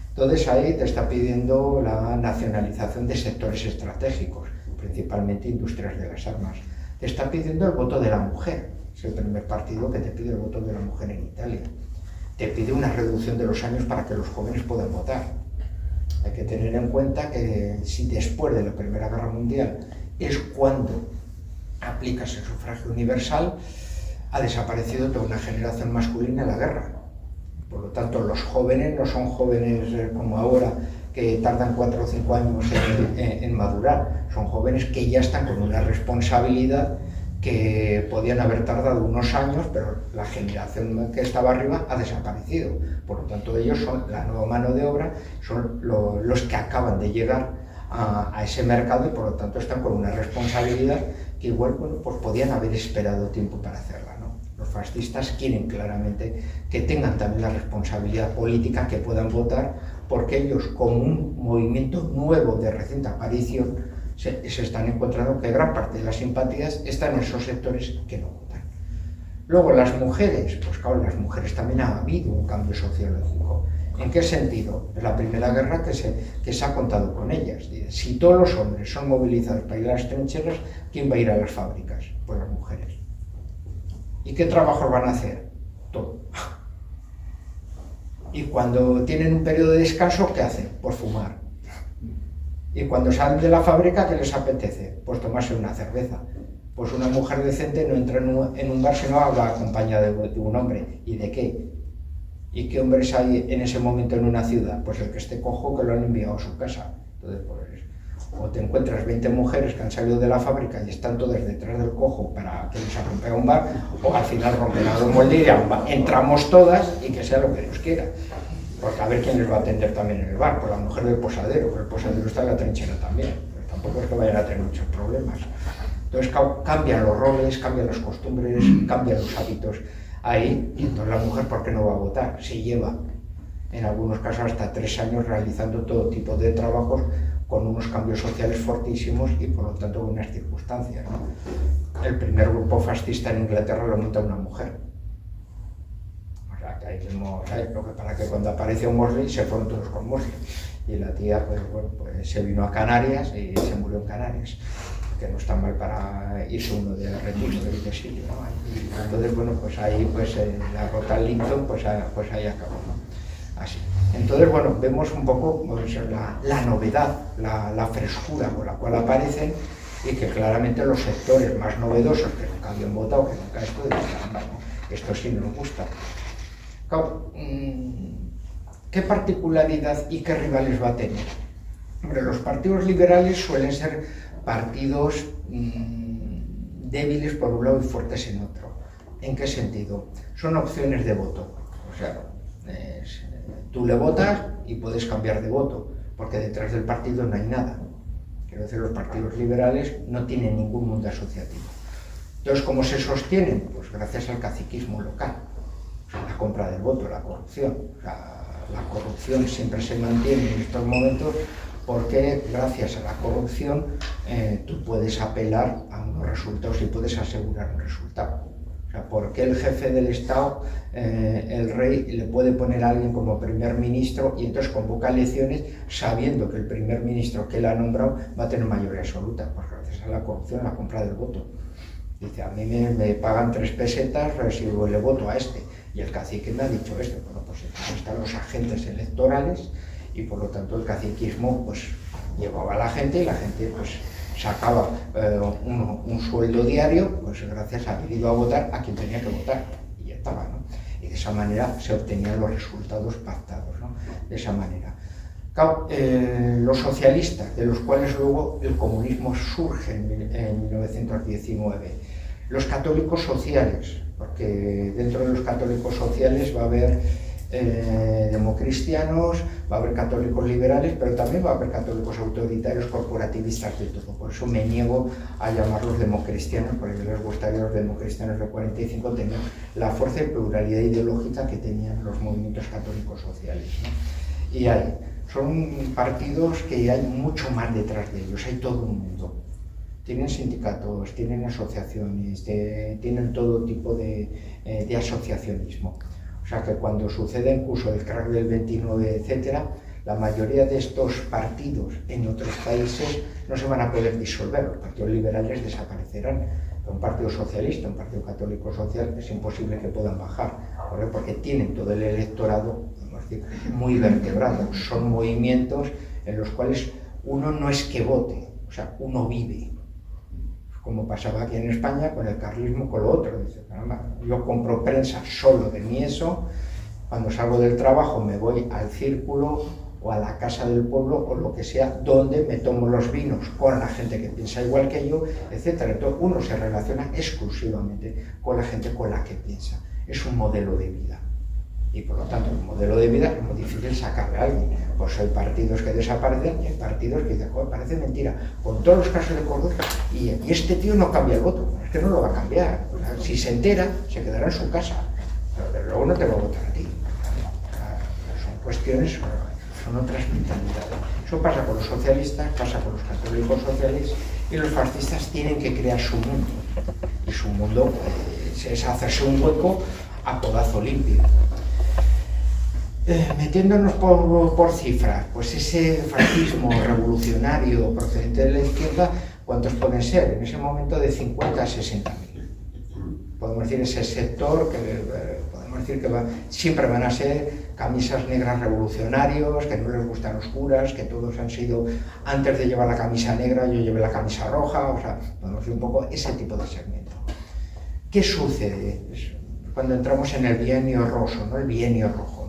Entonces ahí te está pidiendo la nacionalización de sectores estratégicos, principalmente industrias de las armas. Te está pidiendo el voto de la mujer. Es el primer partido que te pide el voto de la mujer en Italia. Te pide una reducción de los años para que los jóvenes puedan votar. Hay que tener en cuenta que si después de la Primera Guerra Mundial es cuando aplicas el sufragio universal, ha desaparecido toda una generación masculina en la guerra. Por lo tanto, los jóvenes no son jóvenes como ahora, que tardan 4 o 5 años en madurar. Son jóvenes que ya están con una responsabilidad que podían haber tardado unos años, pero la generación que estaba arriba ha desaparecido. Por lo tanto, ellos son la nueva mano de obra, son los que acaban de llegar a ese mercado, y por lo tanto están con una responsabilidad que igual, bueno, pues podían haber esperado tiempo para hacerla, ¿no? Los fascistas quieren claramente que tengan también la responsabilidad política, que puedan votar, porque ellos, como un movimiento nuevo de reciente aparición, se están encontrando que gran parte de las simpatías están en esos sectores que no votan. Luego, las mujeres, pues claro, las mujeres también ha habido un cambio sociológico. ¿En qué sentido? En la Primera Guerra que se ha contado con ellas. Si todos los hombres son movilizados para ir a las trincheras, ¿quién va a ir a las fábricas? Pues las mujeres. ¿Y qué trabajos van a hacer? Todo. Y cuando tienen un periodo de descanso, ¿qué hacen? Pues fumar. Y cuando salen de la fábrica, ¿qué les apetece? Pues tomarse una cerveza. Pues una mujer decente no entra en un bar si no habla acompañada de un hombre. ¿Y de qué? ¿Y qué hombres hay en ese momento en una ciudad? Pues el que esté cojo, que lo han enviado a su casa. Entonces, pues, o te encuentras 20 mujeres que han salido de la fábrica y están todas detrás del cojo para que les rompa un bar, o al final rompen a los moldes y dirán, entramos todas y que sea lo que Dios quiera. Porque a ver quién les va a atender también en el bar, pues la mujer del posadero, porque el posadero está en la trinchera también, pues tampoco es que vayan a tener muchos problemas. Entonces cambian los roles, cambian las costumbres, cambian los hábitos ahí, y entonces la mujer, ¿por qué no va a votar? Si lleva, en algunos casos, hasta 3 años realizando todo tipo de trabajos con unos cambios sociales fortísimos y por lo tanto con unas circunstancias, ¿no? El primer grupo fascista en Inglaterra lo monta una mujer. Que ahí vemos, lo que para que cuando apareció Mosley se fueron todos con Mosley, y la tía pues, bueno, pues se vino a Canarias y se murió en Canarias, que no está mal para irse uno de retiro del exilio, ¿no? Entonces, bueno, pues ahí pues la Rota Lincoln pues ahí acabó, ¿no? Así. Entonces, bueno, vemos un poco pues, la novedad, la frescura con la cual aparecen, y que claramente los sectores más novedosos que nunca habían votado, que nunca esto, esto sí nos gusta. ¿Qué particularidad y qué rivales va a tener? Hombre, los partidos liberales suelen ser partidos débiles por un lado y fuertes en otro. ¿En qué sentido? Son opciones de voto. O sea, tú le votas y puedes cambiar de voto, porque detrás del partido no hay nada. Quiero decir, los partidos liberales no tienen ningún mundo asociativo. Entonces, ¿cómo se sostienen? Pues gracias al caciquismo local. la compra del voto, la corrupción. O sea, la corrupción siempre se mantiene en estos momentos porque gracias a la corrupción tú puedes apelar a unos resultados y puedes asegurar un resultado. O sea, ¿por qué el jefe del Estado, el rey, le puede poner a alguien como primer ministro y entonces convoca elecciones sabiendo que el primer ministro que él ha nombrado va a tener mayoría absoluta? Pues gracias a la corrupción, la compra del voto. Dice, a mí me pagan 3 pesetas, si le voto a este. Y el cacique me ha dicho esto. Bueno, pues están los agentes electorales y por lo tanto el caciquismo pues llevaba a la gente y la gente pues sacaba un sueldo diario pues gracias a haber ido a votar a quien tenía que votar y ya estaba, ¿no? Y de esa manera se obtenían los resultados pactados, ¿no? De esa manera. Claro, los socialistas, de los cuales luego el comunismo surge en 1919, los católicos sociales, porque dentro de los católicos sociales va a haber democristianos, va a haber católicos liberales, pero también va a haber católicos autoritarios, corporativistas, de todo. Por eso me niego a llamarlos democristianos, porque les gustaría los democristianos de 45 tener la fuerza y pluralidad ideológica que tenían los movimientos católicos sociales, ¿no? Y son partidos que hay mucho más detrás de ellos, hay todo un mundo. Tienen sindicatos, tienen asociaciones, tienen todo tipo de asociacionismo. O sea que cuando sucede incluso el crack del 29, etcétera, la mayoría de estos partidos en otros países no se van a poder disolver, los partidos liberales desaparecerán. Un partido socialista, un partido católico social, es imposible que puedan bajar, porque tienen todo el electorado, muy vertebrado. Son movimientos en los cuales uno no es que vote, o sea, uno vive. Como pasaba aquí en España con el carlismo, con lo otro. Dice, caramba, yo compro prensa solo de mí eso, cuando salgo del trabajo me voy al círculo o a la casa del pueblo o lo que sea, donde me tomo los vinos con la gente que piensa igual que yo, etc. Entonces uno se relaciona exclusivamente con la gente con la que piensa. Es un modelo de vida. Y por lo tanto, un modelo de vida es muy difícil sacarle a alguien. Pues hay partidos que desaparecen y hay partidos que dicen, joder, parece mentira, con todos los casos de corrupción, y este tío no cambia el voto. Es que no lo va a cambiar. O sea, si se entera, se quedará en su casa. Pero luego no te va a votar a ti. Son cuestiones, son otras mentalidades. Eso pasa con los socialistas, pasa con los católicos sociales, y los fascistas tienen que crear su mundo. Y su mundo es hacerse un hueco a codazo limpio. Metiéndonos por cifras, pues ese fascismo revolucionario procedente de la izquierda, ¿cuántos pueden ser? En ese momento de 50 a 60.000. Podemos decir ese sector que podemos decir que siempre van a ser camisas negras revolucionarios, que no les gustan los curas, que todos han sido, antes de llevar la camisa negra yo llevé la camisa roja, o sea, podemos decir un poco ese tipo de segmento. ¿Qué sucede cuando entramos en el bienio roso, ¿no? El bienio rojo?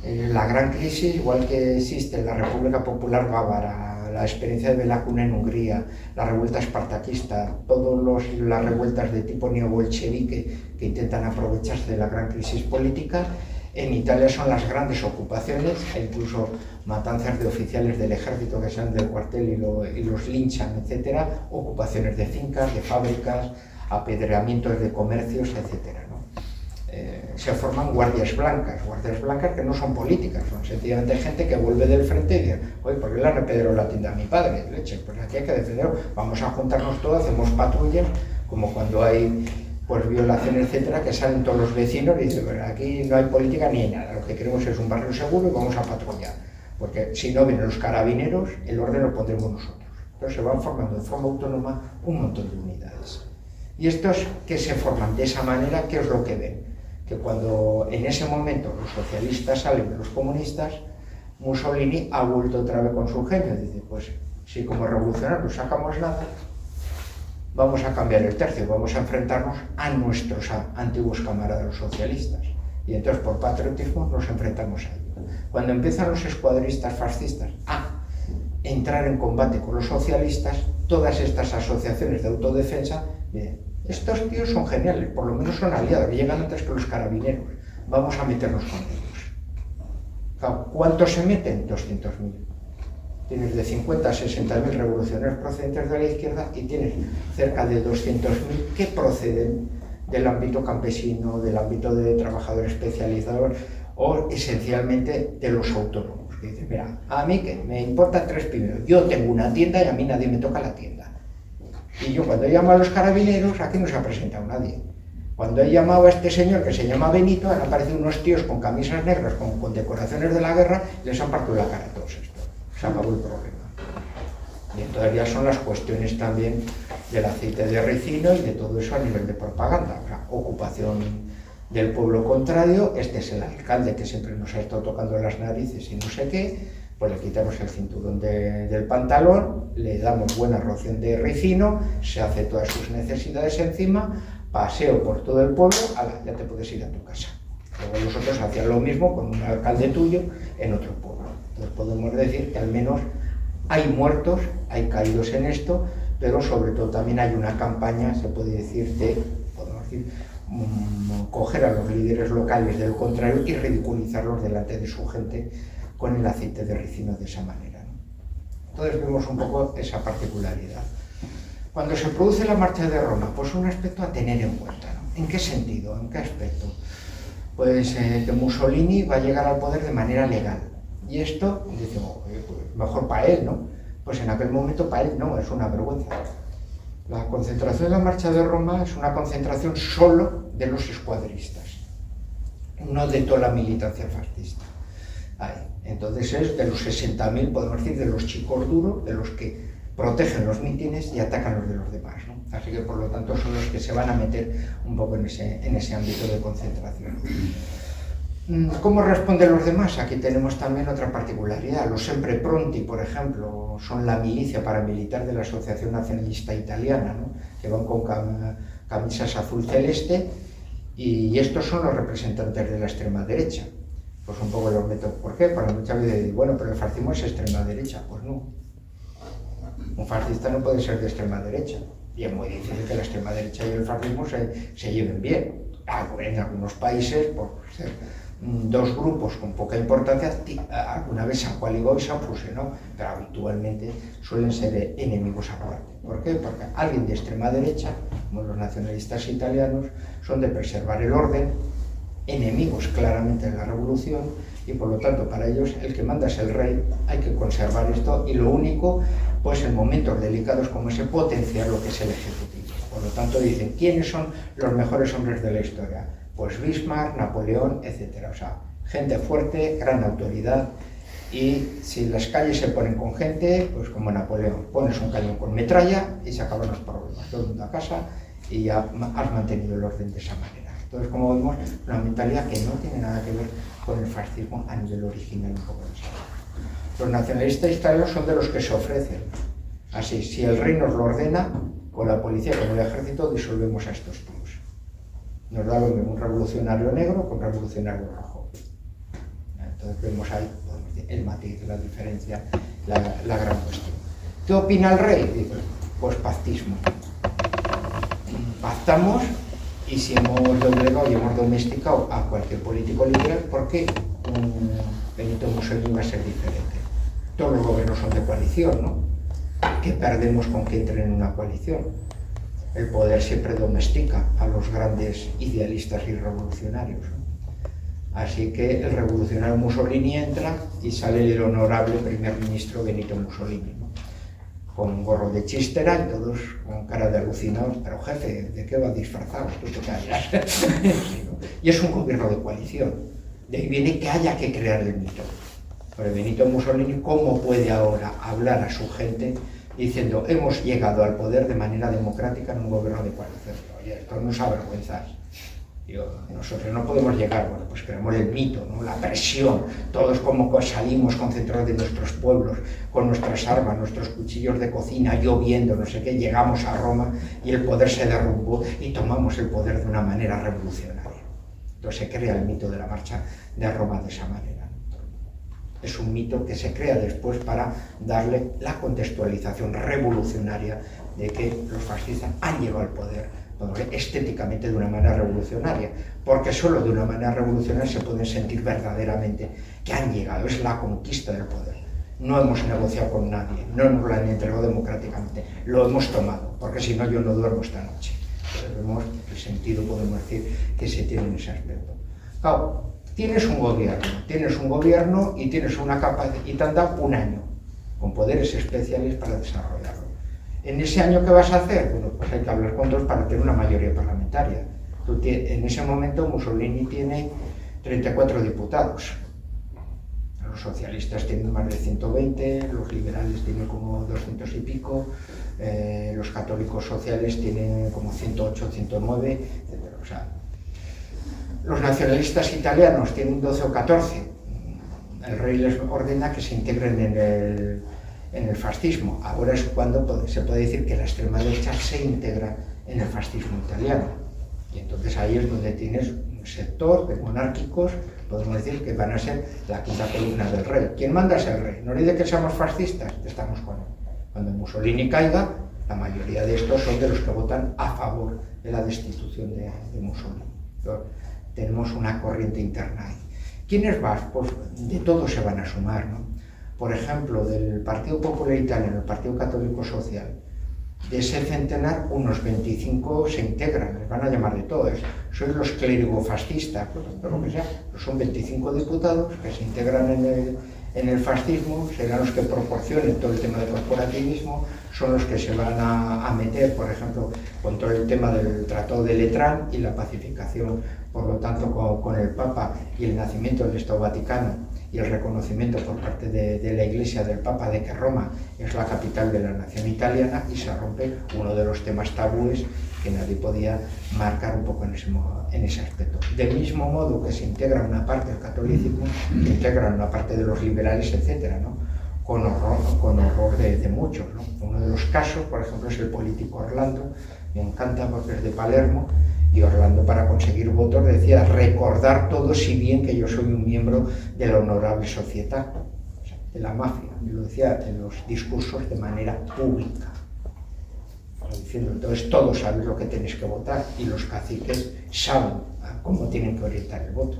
La gran crisis, igual que existe en la República Popular Bávara, la experiencia de Bela-Kun en Hungría, la revuelta espartaquista, todas las revueltas de tipo neobolchevique que intentan aprovecharse de la gran crisis política, en Italia son las grandes ocupaciones, e incluso matanzas de oficiales del ejército que salen del cuartel y los linchan, etcétera, ocupaciones de fincas, de fábricas, apedreamientos de comercios, etcétera. Se forman guardias blancas que no son políticas, son sencillamente gente que vuelve del frente y dice, oye, ¿por qué le han apedreado la tienda a mi padre? Leche, pues aquí hay que defenderlo, vamos a juntarnos todos, hacemos patrullas, como cuando hay pues violaciones, etcétera, que salen todos los vecinos y dicen, bueno, aquí no hay política ni hay nada, lo que queremos es un barrio seguro y vamos a patrullar, porque si no vienen los carabineros, el orden lo pondremos nosotros. Entonces se van formando de forma autónoma un montón de unidades. Y estos que se forman de esa manera, ¿qué es lo que ven? Que cuando en ese momento los socialistas salen de los comunistas, Mussolini ha vuelto otra vez con su genio. Dice, pues si como revolucionarios sacamos nada, vamos a cambiar el tercio, vamos a enfrentarnos a nuestros antiguos camaradas los socialistas. Y entonces por patriotismo nos enfrentamos a ellos. Cuando empiezan los escuadristas fascistas a entrar en combate con los socialistas, todas estas asociaciones de autodefensa, estos tíos son geniales, por lo menos son aliados, llegan antes que los carabineros, vamos a meternos con ellos. ¿Cuántos se meten? 200.000. Tienes de 50 a 60.000 revolucionarios procedentes de la izquierda y tienes cerca de 200.000 que proceden del ámbito campesino, del ámbito de trabajadores especializados o esencialmente de los autónomos. Que dicen, mira, a mí que me importa 3 pinos, yo tengo una tienda y a mí nadie me toca la tienda. Y yo cuando llamo a los carabineros, aquí no se ha presentado nadie. Cuando he llamado a este señor que se llama Benito, han aparecido unos tíos con camisas negras, con decoraciones de la guerra, y les han partido la cara a todos estos. Se acabó el problema. Y entonces ya son las cuestiones también del aceite de ricino y de todo eso a nivel de propaganda. O sea, ocupación del pueblo contrario, este es el alcalde que siempre nos ha estado tocando las narices y no sé qué, pues le quitamos el cinturón del pantalón, le damos buena ración de ricino, se hace todas sus necesidades encima, paseo por todo el pueblo, ala, ya te puedes ir a tu casa. Luego nosotros hacíamos lo mismo con un alcalde tuyo en otro pueblo. Entonces podemos decir que al menos hay muertos, hay caídos en esto, pero sobre todo también hay una campaña, se puede decir, de, podemos decir, coger a los líderes locales del contrario y ridiculizarlos delante de su gente con el aceite de ricino de esa manera, ¿no? Entonces vemos un poco esa particularidad. Cuando se produce la marcha de Roma, pues un aspecto a tener en cuenta, ¿no? ¿En qué sentido? ¿En qué aspecto? Pues que Mussolini va a llegar al poder de manera legal. Y esto, decimos, pues mejor para él, ¿no? Pues en aquel momento para él no, es una vergüenza. La concentración de la marcha de Roma es una concentración solo de los escuadristas, no de toda la militancia fascista. Ahí. Entonces es de los 60.000, podemos decir, de los chicos duros, de los que protegen los mítines y atacan los de los demás, ¿no? Así que por lo tanto son los que se van a meter un poco en ese ámbito de concentración. ¿Cómo responden los demás? Aquí tenemos también otra particularidad. Los Sempre Pronti, por ejemplo, son la milicia paramilitar de la Asociación Nacionalista Italiana, ¿no? Que van con camisas azul celeste, y estos son los representantes de la extrema derecha. Pues un poco los meto. ¿Por qué? Para muchas veces, bueno, pero el fascismo es extrema derecha. Pues no. Un fascista no puede ser de extrema derecha. Y es muy difícil que la extrema derecha y el fascismo se lleven bien. En algunos países, por ser dos grupos con poca importancia, alguna vez se han coaligado y se han fusionado, pero habitualmente suelen ser enemigos aparte. ¿Por qué? Porque alguien de extrema derecha, como los nacionalistas italianos, son de preservar el orden, enemigos claramente de la revolución, y por lo tanto para ellos el que manda es el rey, hay que conservar esto, y lo único, pues en momentos delicados como ese, potenciar lo que es el ejecutivo. Por lo tanto dicen, ¿quiénes son los mejores hombres de la historia? Pues Bismarck, Napoleón, etc. O sea, gente fuerte, gran autoridad, y si las calles se ponen con gente, pues como Napoleón, pones un cañón con metralla y se acaban los problemas, todo el mundo a casa y ya has mantenido el orden de esa manera. Entonces, como vemos, una mentalidad que no tiene nada que ver con el fascismo a nivel original un poco de eso. Los nacionalistas italianos son de los que se ofrecen. Así, si el rey nos lo ordena, con la policía, con el ejército, disolvemos a estos tíos. Nos da lo mismo un revolucionario negro con un revolucionario rojo. Entonces vemos ahí el matiz, la diferencia, la gran cuestión. ¿Qué opina el rey? Pues pactismo. Pactamos, y si hemos doblegado y hemos domesticado a cualquier político liberal, ¿por qué Benito Mussolini va a ser diferente? Todos los gobiernos son de coalición, ¿no? ¿Qué perdemos con que entren en una coalición? El poder siempre domestica a los grandes idealistas y revolucionarios, ¿no? Así que el revolucionario Mussolini entra y sale el honorable primer ministro Benito Mussolini, ¿no? Con un gorro de chistera y todos con cara de alucinados. Pero jefe, ¿de qué va disfrazado? Tú te callas. Sí, ¿no? Y es un gobierno de coalición. De ahí viene que haya que crear el mito. Pero Benito Mussolini, ¿cómo puede ahora hablar a su gente diciendo hemos llegado al poder de manera democrática en un gobierno de coalición? Oye, esto nos avergüenza. Nosotros no podemos llegar, bueno, pues creamos el mito, ¿no? La presión, todos como salimos concentrados de nuestros pueblos, con nuestras armas, nuestros cuchillos de cocina, lloviendo, no sé qué, llegamos a Roma y el poder se derrumbó y tomamos el poder de una manera revolucionaria. Entonces se crea el mito de la marcha de Roma de esa manera. Es un mito que se crea después para darle la contextualización revolucionaria de que los fascistas han llegado al poder estéticamente de una manera revolucionaria, porque solo de una manera revolucionaria se pueden sentir verdaderamente que han llegado, es la conquista del poder. No hemos negociado con nadie, no nos lo han entregado democráticamente, lo hemos tomado, porque si no yo no duermo esta noche. Vemos el sentido, podemos decir, que se tiene en ese aspecto. Claro, tienes un gobierno y tienes una capacidad, y te han dado un año con poderes especiales para desarrollarlo. ¿En ese año qué vas a hacer? Bueno, pues hay que hablar con todos para tener una mayoría parlamentaria. En ese momento Mussolini tiene 34 diputados. Los socialistas tienen más de 120, los liberales tienen como 200 y pico, los católicos sociales tienen como 108, 109, etc. O sea, los nacionalistas italianos tienen 12 o 14. El rey les ordena que se integren en el fascismo. Ahora es cuando se puede decir que la extrema derecha se integra en el fascismo italiano. Y entonces ahí es donde tienes un sector de monárquicos, podemos decir que van a ser la quinta columna del rey. ¿Quién manda es el rey? No dice que seamos fascistas, estamos con él. Cuando Mussolini caiga, la mayoría de estos son de los que votan a favor de la destitución de Mussolini. Entonces, tenemos una corriente interna ahí. ¿Quiénes más? Pues de todos se van a sumar, ¿no? Por ejemplo, del Partido Popular Italiano, el Partido Católico Social, de ese centenar, unos 25 se integran, les van a llamar de todos. Sois los clérigo-fascistas, pues, lo que sea, pues son 25 diputados que se integran en el fascismo, serán los que proporcionen todo el tema del corporativismo, son los que se van a meter, por ejemplo, con todo el tema del Tratado de Letrán y la pacificación, por lo tanto, con el Papa y el nacimiento del Estado Vaticano y el reconocimiento por parte de la Iglesia del Papa de que Roma es la capital de la nación italiana, y se rompe uno de los temas tabúes que nadie podía marcar un poco en ese aspecto. Del mismo modo que se integra una parte del catolicismo, se integra una parte de los liberales, etcétera, ¿no? Con horror de muchos, ¿no? Uno de los casos, por ejemplo, es el político Orlando. Me encanta porque es de Palermo, y Orlando, para conseguir votos, decía: recordar todo si bien que yo soy un miembro de la honorable sociedad, o sea, de la mafia. Y lo decía en los discursos de manera pública, diciendo: entonces todos saben lo que tenéis que votar, y los caciques saben cómo tienen que orientar el voto.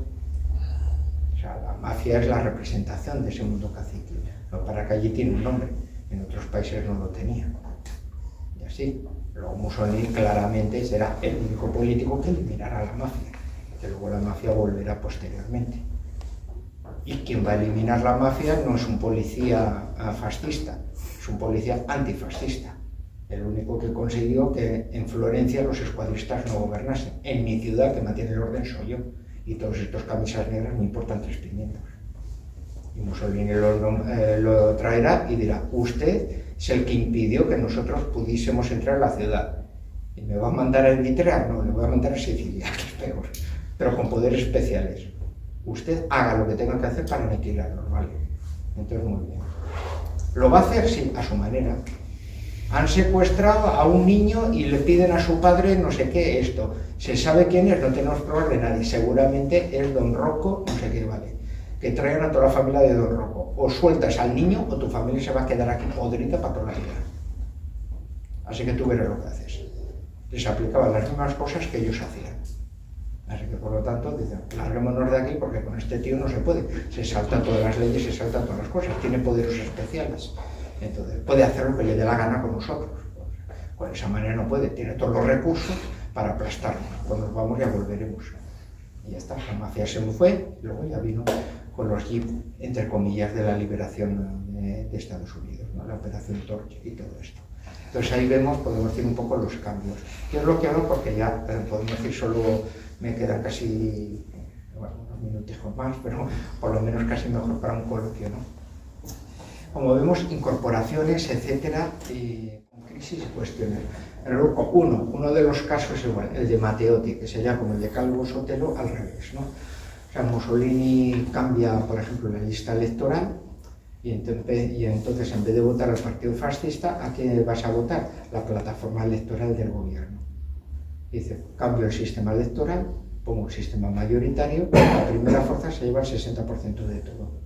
O sea, la mafia es la representación de ese mundo cacique. Lo para que allí tiene un nombre, en otros países no lo tenía. Y así. Luego Mussolini claramente será el único político que eliminará la mafia, que luego la mafia volverá posteriormente. Y quien va a eliminar la mafia no es un policía fascista, es un policía antifascista. El único que consiguió que en Florencia los escuadristas no gobernasen. En mi ciudad, que mantiene el orden, soy yo. Y todos estos camisas negras me importan 3 pimientos. Y Mussolini lo traerá y dirá: usted es el que impidió que nosotros pudiésemos entrar a la ciudad. ¿Y me va a mandar a Eritrea? No, le voy a mandar a Sicilia, que es peor, pero con poderes especiales. Usted haga lo que tenga que hacer para aniquilarlos, ¿vale? Entonces, muy bien. ¿Lo va a hacer? Sí, a su manera. Han secuestrado a un niño y le piden a su padre no sé qué, esto. Se sabe quién es, no tenemos pruebas de nadie. Seguramente es Don Rocco, no sé qué, vale. Que traigan a toda la familia de Don Rocco. O sueltas al niño o tu familia se va a quedar aquí podrida para toda la vida. Así que tú verás lo que haces. Les aplicaban las mismas cosas que ellos hacían. Así que por lo tanto dicen: larguémonos de aquí porque con este tío no se puede. Se saltan todas las leyes, se saltan todas las cosas. Tiene poderes especiales. Entonces puede hacer lo que le dé la gana con nosotros. Con esa manera no puede. Tiene todos los recursos para aplastarnos. Cuando nos vamos ya volveremos. Y ya está. La mafia se fue, y luego ya vino con los jeeps, entre comillas, de la liberación de Estados Unidos, ¿no? La operación Torch y todo esto. Entonces ahí vemos, podemos decir un poco los cambios. Yo es lo que hago porque ya podemos decir, solo me quedan casi, bueno, unos minutejos más, pero por lo menos casi mejor para un coloquio, ¿no? Como vemos, incorporaciones, etcétera, con crisis y cuestiones. El grupo uno de los casos es igual, el de Matteotti, que sería como el de Calvo Sotelo al revés, ¿no? O sea, Mussolini cambia, por ejemplo, la lista electoral y entonces en vez de votar al partido fascista, ¿a qué vas a votar? La plataforma electoral del gobierno. Dice: cambio el sistema electoral, pongo un sistema mayoritario, la primera fuerza se lleva el 60% de todo.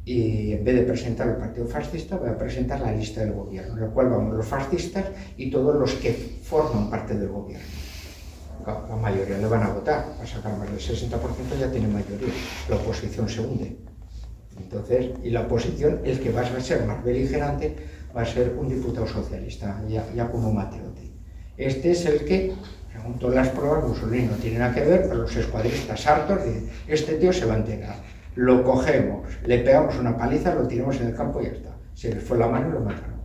Y en vez de presentar el partido fascista, voy a presentar la lista del gobierno, en la cual vamos los fascistas y todos los que forman parte del gobierno. La mayoría le van a votar, va a sacar más del 60%, ya tiene mayoría. La oposición se hunde. Entonces, y la oposición, el que va a ser más beligerante, va a ser un diputado socialista, ya como Matteotti. Este es el que, según todas las pruebas, Mussolini no tiene nada que ver, pero los escuadristas hartos dicen, este tío se va a enterar. Lo cogemos, le pegamos una paliza, lo tiramos en el campo y ya está. Se les fue la mano y lo mataron.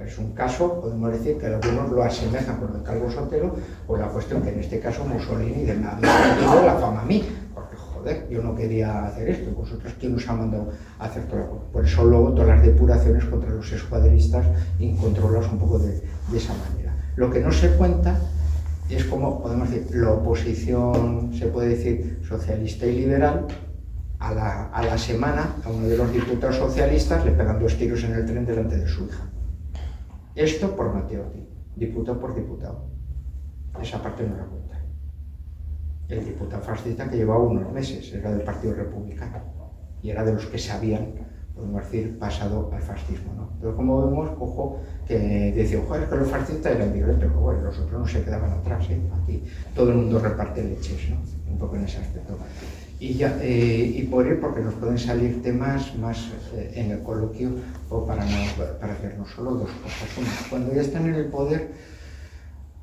Es un caso, podemos decir que algunos lo asemejan con el Calvo Sotelo, por la cuestión que en este caso Mussolini me había metido la fama a mí, porque joder, yo no quería hacer esto, vosotros quién os ha mandado a hacer todo esto. Por eso luego todas las depuraciones contra los escuadristas y controlarlos un poco de esa manera. Lo que no se cuenta es como, podemos decir, la oposición, se puede decir, socialista y liberal, a la semana a uno de los diputados socialistas le pegan 2 tiros en el tren delante de su hija. Esto por Matteotti, diputado por diputado. Esa parte no la cuenta. El diputado fascista que llevaba unos meses, era del Partido Republicano, y era de los que se habían, podemos decir, pasado al fascismo, ¿no? Pero como vemos, ojo, que decía, ojo, es que los fascistas eran violentos, pero bueno, los otros no se quedaban atrás, ¿eh? Aquí todo el mundo reparte leches, ¿no? Un poco en ese aspecto. Y, ya, y por ir, porque nos pueden salir temas más en el coloquio o para hacernos solo 2 cosas. Una, cuando ya están en el poder,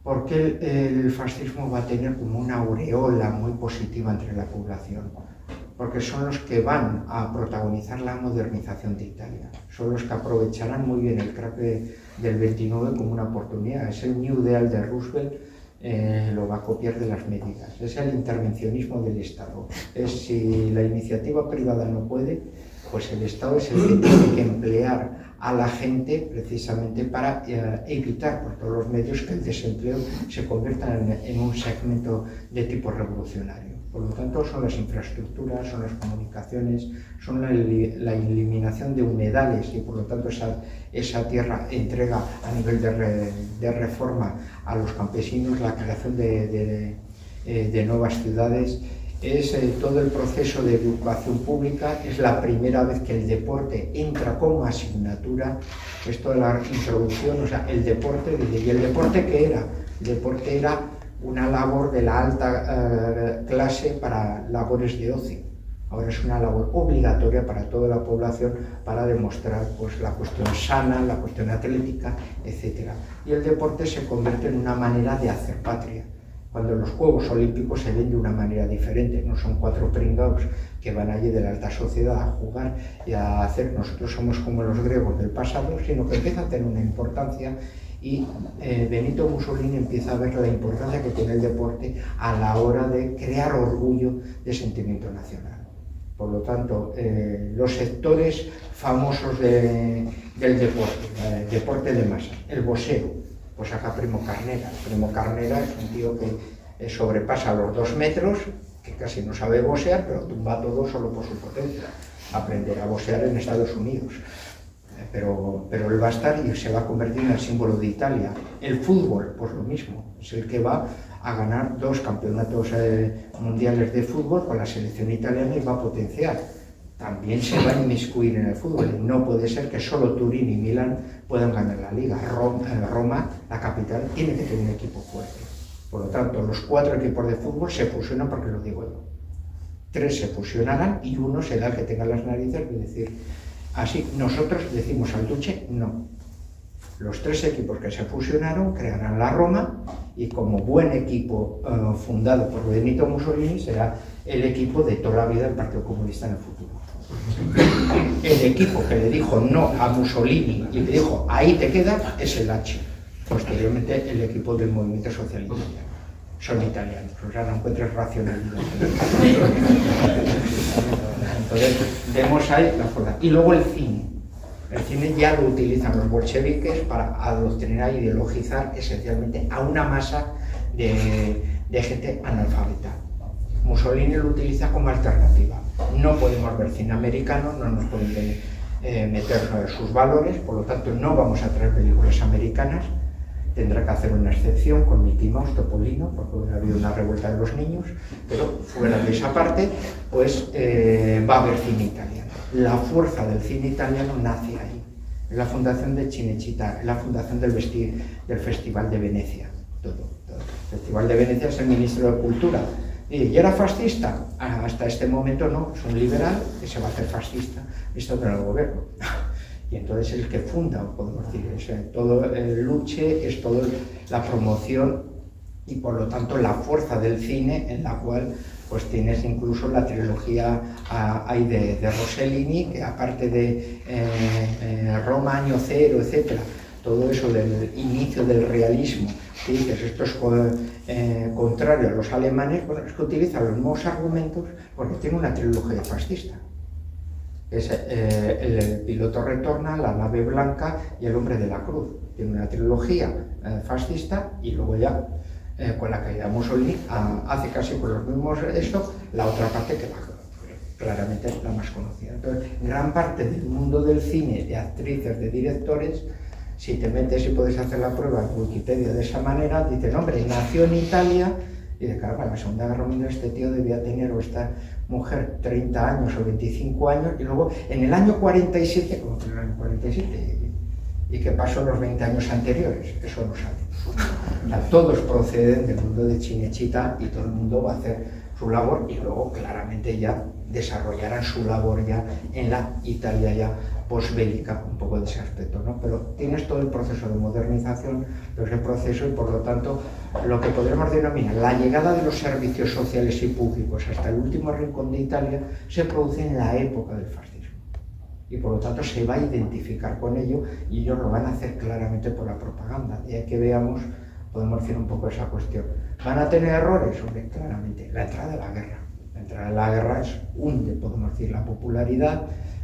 ¿por qué el fascismo va a tener como una aureola muy positiva entre la población? Porque son los que van a protagonizar la modernización de Italia. Son los que aprovecharán muy bien el crack del 29 como una oportunidad. Es el New Deal de Roosevelt. Lo va a copiar de las medidas. Es el intervencionismo del Estado. Es si la iniciativa privada no puede, pues el Estado es el que tiene que emplear a la gente precisamente para evitar por todos los medios que el desempleo se convierta en un segmento de tipo revolucionario. Por lo tanto, son las infraestructuras, son las comunicaciones, son la eliminación de humedales y por lo tanto esa tierra entrega a nivel de reforma a los campesinos, la creación de nuevas ciudades, es todo el proceso de educación pública, es la primera vez que el deporte entra como asignatura, esto de la introducción, o sea, el deporte, ¿y el deporte qué era? El deporte era una labor de la alta clase para labores de ocio. Ahora es una labor obligatoria para toda la población para demostrar pues, la cuestión sana, la cuestión atlética, etc. Y el deporte se convierte en una manera de hacer patria. Cuando los Juegos Olímpicos se ven de una manera diferente, no son 4 pringados que van allí de la alta sociedad a jugar y a hacer, nosotros somos como los griegos del pasado, sino que empieza a tener una importancia y Benito Mussolini empieza a ver la importancia que tiene el deporte a la hora de crear orgullo de sentimiento nacional. Por lo tanto, los sectores famosos del deporte de masa, el boxeo, pues acá Primo Carnera. Primo Carnera es un tío que sobrepasa los 2 metros, que casi no sabe boxear, pero tumba todo solo por su potencia. Aprenderá a boxear en Estados Unidos. Pero él va a estar y se va a convertir en el símbolo de Italia. El fútbol, pues lo mismo, es el que va a ganar 2 campeonatos mundiales de fútbol con la selección italiana y va a potenciar. También se va a inmiscuir en el fútbol. No puede ser que solo Turín y Milán puedan ganar la liga. Roma, la capital, tiene que tener un equipo fuerte. Por lo tanto, los 4 equipos de fútbol se fusionan porque lo digo yo. 3 se fusionarán y uno será el que tenga las narices de decir, así, nosotros decimos al Duce, no. Los 3 equipos que se fusionaron crearán la Roma y como buen equipo fundado por Benito Mussolini será el equipo de toda la vida del Partido Comunista en el futuro. El equipo que le dijo no a Mussolini y le dijo ahí te quedas es el H. Posteriormente el equipo del movimiento social italiano. Son italianos, o sea, no encuentres racionalidad. Entonces vemos ahí la fuerza. Y luego el cine. El cine ya lo utilizan los bolcheviques para adoctrinar e ideologizar esencialmente a una masa de gente analfabeta. Mussolini lo utiliza como alternativa. No podemos ver cine americano, no nos pueden meter sus valores, por lo tanto no vamos a traer películas americanas. Tendrá que hacer una excepción con Mickey Mouse, Topolino, porque ha habido una revuelta de los niños, pero fuera de esa parte, pues va a haber cine italiano. La fuerza del cine italiano nace ahí, en la fundación de Cinecittà, en la fundación del Festival de Venecia, todo. El Festival de Venecia es el ministro de Cultura. ¿Y era fascista? Hasta este momento no, es un liberal que se va a hacer fascista, esto en el gobierno. Y entonces el que funda, podemos decir, es todo el luche, es toda la promoción y por lo tanto la fuerza del cine, en la cual pues tienes incluso la trilogía hay de Rossellini, que aparte de Roma año cero, etcétera, todo eso del inicio del realismo, que dices esto es contrario a los alemanes, bueno, es que utiliza los mismos argumentos porque tiene una trilogía fascista. Es el piloto retorna, la nave blanca y el hombre de la cruz. Tiene una trilogía fascista y luego ya con la caída de Mussolini hace casi con los mismos esto, la otra parte que claramente es la más conocida. Entonces, gran parte del mundo del cine, de actrices, de directores, si te metes y puedes hacer la prueba en Wikipedia de esa manera, dices, hombre, nació en Italia, y de claro, para la Segunda Guerra Mundial este tío debía tener, o esta mujer, 30 años o 25 años, y luego en el año 47, como que en el año 47, ¿y qué pasó en los 20 años anteriores? Eso no sabe. O sea, todos proceden del mundo de Cinecittà y todo el mundo va a hacer su labor y luego claramente ya desarrollarán su labor ya en la Italia ya posbélica, un poco de ese aspecto, ¿no? Pero tienes todo el proceso de modernización, todo ese proceso y por lo tanto lo que podremos denominar la llegada de los servicios sociales y públicos hasta el último rincón de Italia se produce en la época del fascismo. Y por lo tanto se va a identificar con ello y ellos lo van a hacer claramente por la propaganda. Y hay que veamos, podemos decir un poco esa cuestión. ¿Van a tener errores? Hombre, claramente. La entrada de la guerra. La entrada de la guerra hunde, podemos decir, la popularidad.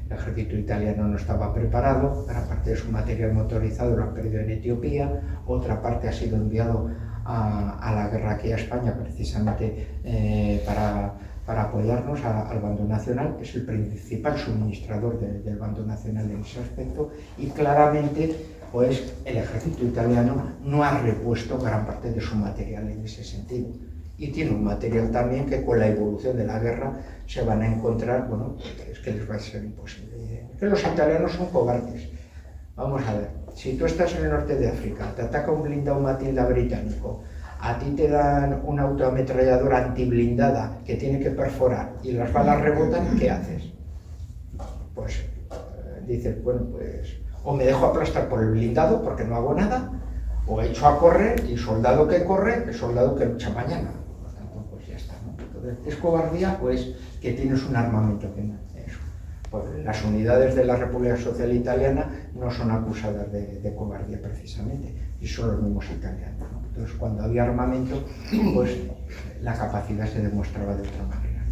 El ejército italiano no estaba preparado, gran parte de su material motorizado lo han perdido en Etiopía, otra parte ha sido enviado a la guerra aquí a España precisamente para apoyarnos al bando nacional, que es el principal suministrador del bando nacional en ese aspecto, y claramente pues, el ejército italiano no ha repuesto gran parte de su material en ese sentido. Y tiene un material también que con la evolución de la guerra se van a encontrar, bueno, es que les va a ser imposible. Es que los italianos son cobardes. Vamos a ver, si tú estás en el norte de África, te ataca un blindado Matilda británico, a ti te dan una autoametralladora antiblindada que tiene que perforar y las balas rebotan, ¿qué haces? Pues dices, bueno, pues o me dejo aplastar por el blindado porque no hago nada, o echo a correr y soldado que corre es soldado que lucha mañana. Por tanto, pues ya está, ¿no? Entonces, ¿es cobardía? Pues que tienes un armamento que no es eso. Pues las unidades de la República Social Italiana no son acusadas de cobardía precisamente, y son los mismos italianos, ¿no? Entonces, cuando había armamento, pues la capacidad se demostraba de otra manera.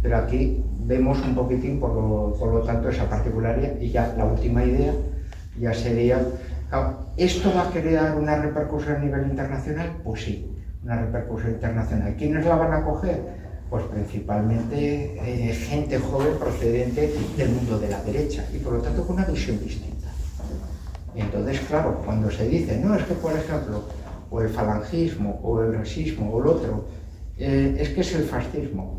Pero aquí vemos un poquitín, por lo tanto, esa particularidad, y ya la última idea ya sería, claro, ¿esto va a crear una repercusión a nivel internacional? Pues sí, una repercusión internacional. ¿Quiénes la van a coger? Pues principalmente gente joven procedente del mundo de la derecha, y por lo tanto con una visión distinta. Y entonces, claro, cuando se dice, no, es que por ejemplo, o el falangismo, o el racismo, o el otro, es que es el fascismo.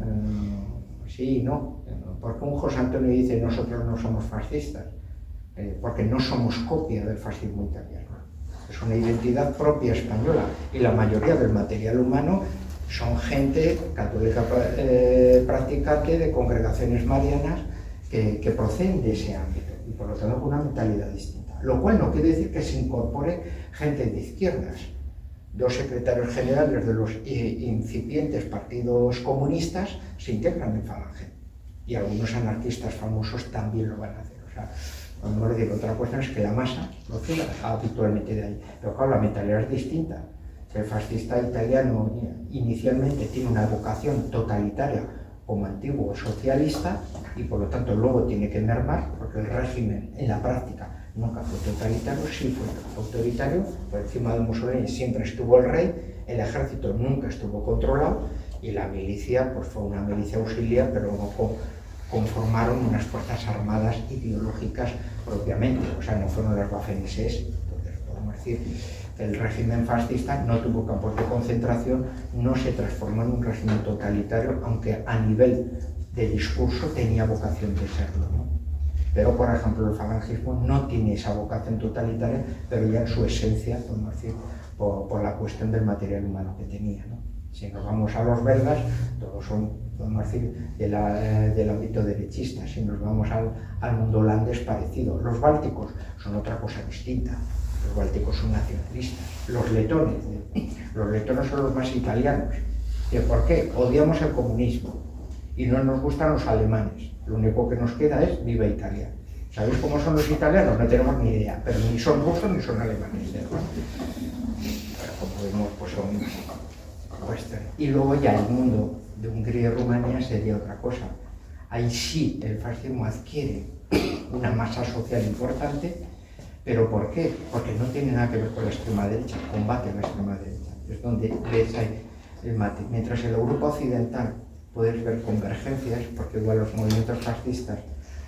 Sí, no, porque un José Antonio dice, nosotros no somos fascistas, porque no somos copia del fascismo italiano. Es una identidad propia española, y la mayoría del material humano son gente católica practicante de congregaciones marianas que proceden de ese ámbito, y por lo tanto con una mentalidad distinta. Lo cual no quiere decir que se incorpore gente de izquierdas. Dos secretarios generales de los incipientes partidos comunistas se integran en Falange, y algunos anarquistas famosos también lo van a hacer. O sea, vamos a decir, otra cuestión es que la masa lo tira habitualmente de ahí, pero claro, la mentalidad es distinta. El fascista italiano inicialmente tiene una vocación totalitaria como antiguo socialista, y por lo tanto luego tiene que mermar, porque el régimen en la práctica nunca fue totalitario, sí fue autoritario. Por encima de Mussolini siempre estuvo el rey, el ejército nunca estuvo controlado, y la milicia pues fue una milicia auxiliar, pero no conformaron unas fuerzas armadas ideológicas propiamente, o sea, no fueron las Waffen-SS. Entonces podemos decir que el régimen fascista no tuvo campos de concentración, no se transformó en un régimen totalitario, aunque a nivel de discurso tenía vocación de serlo, ¿no? Pero, por ejemplo, el falangismo no tiene esa vocación totalitaria, pero ya en su esencia, podemos decir, por la cuestión del material humano que tenía, ¿no? Si nos vamos a los belgas, todos son, podemos decir, del ámbito derechista. Si nos vamos al mundo holandés, parecido. Los bálticos son otra cosa distinta. Los bálticos son nacionalistas. Los letones son los más italianos. ¿Y por qué? Odiamos el comunismo y no nos gustan los alemanes. Lo único que nos queda es viva Italia. ¿Sabéis cómo son los italianos? No tenemos ni idea, pero ni son rusos ni son alemanes, ¿no? Pero como vemos, pues son western. Y luego ya el mundo de Hungría y Rumanía sería otra cosa. Ahí sí el fascismo adquiere una masa social importante, pero ¿por qué? Porque no tiene nada que ver con la extrema derecha, combate a la extrema derecha. Es donde ves ahí el mate. Mientras en la Europa occidental puedes ver convergencias, porque igual los movimientos fascistas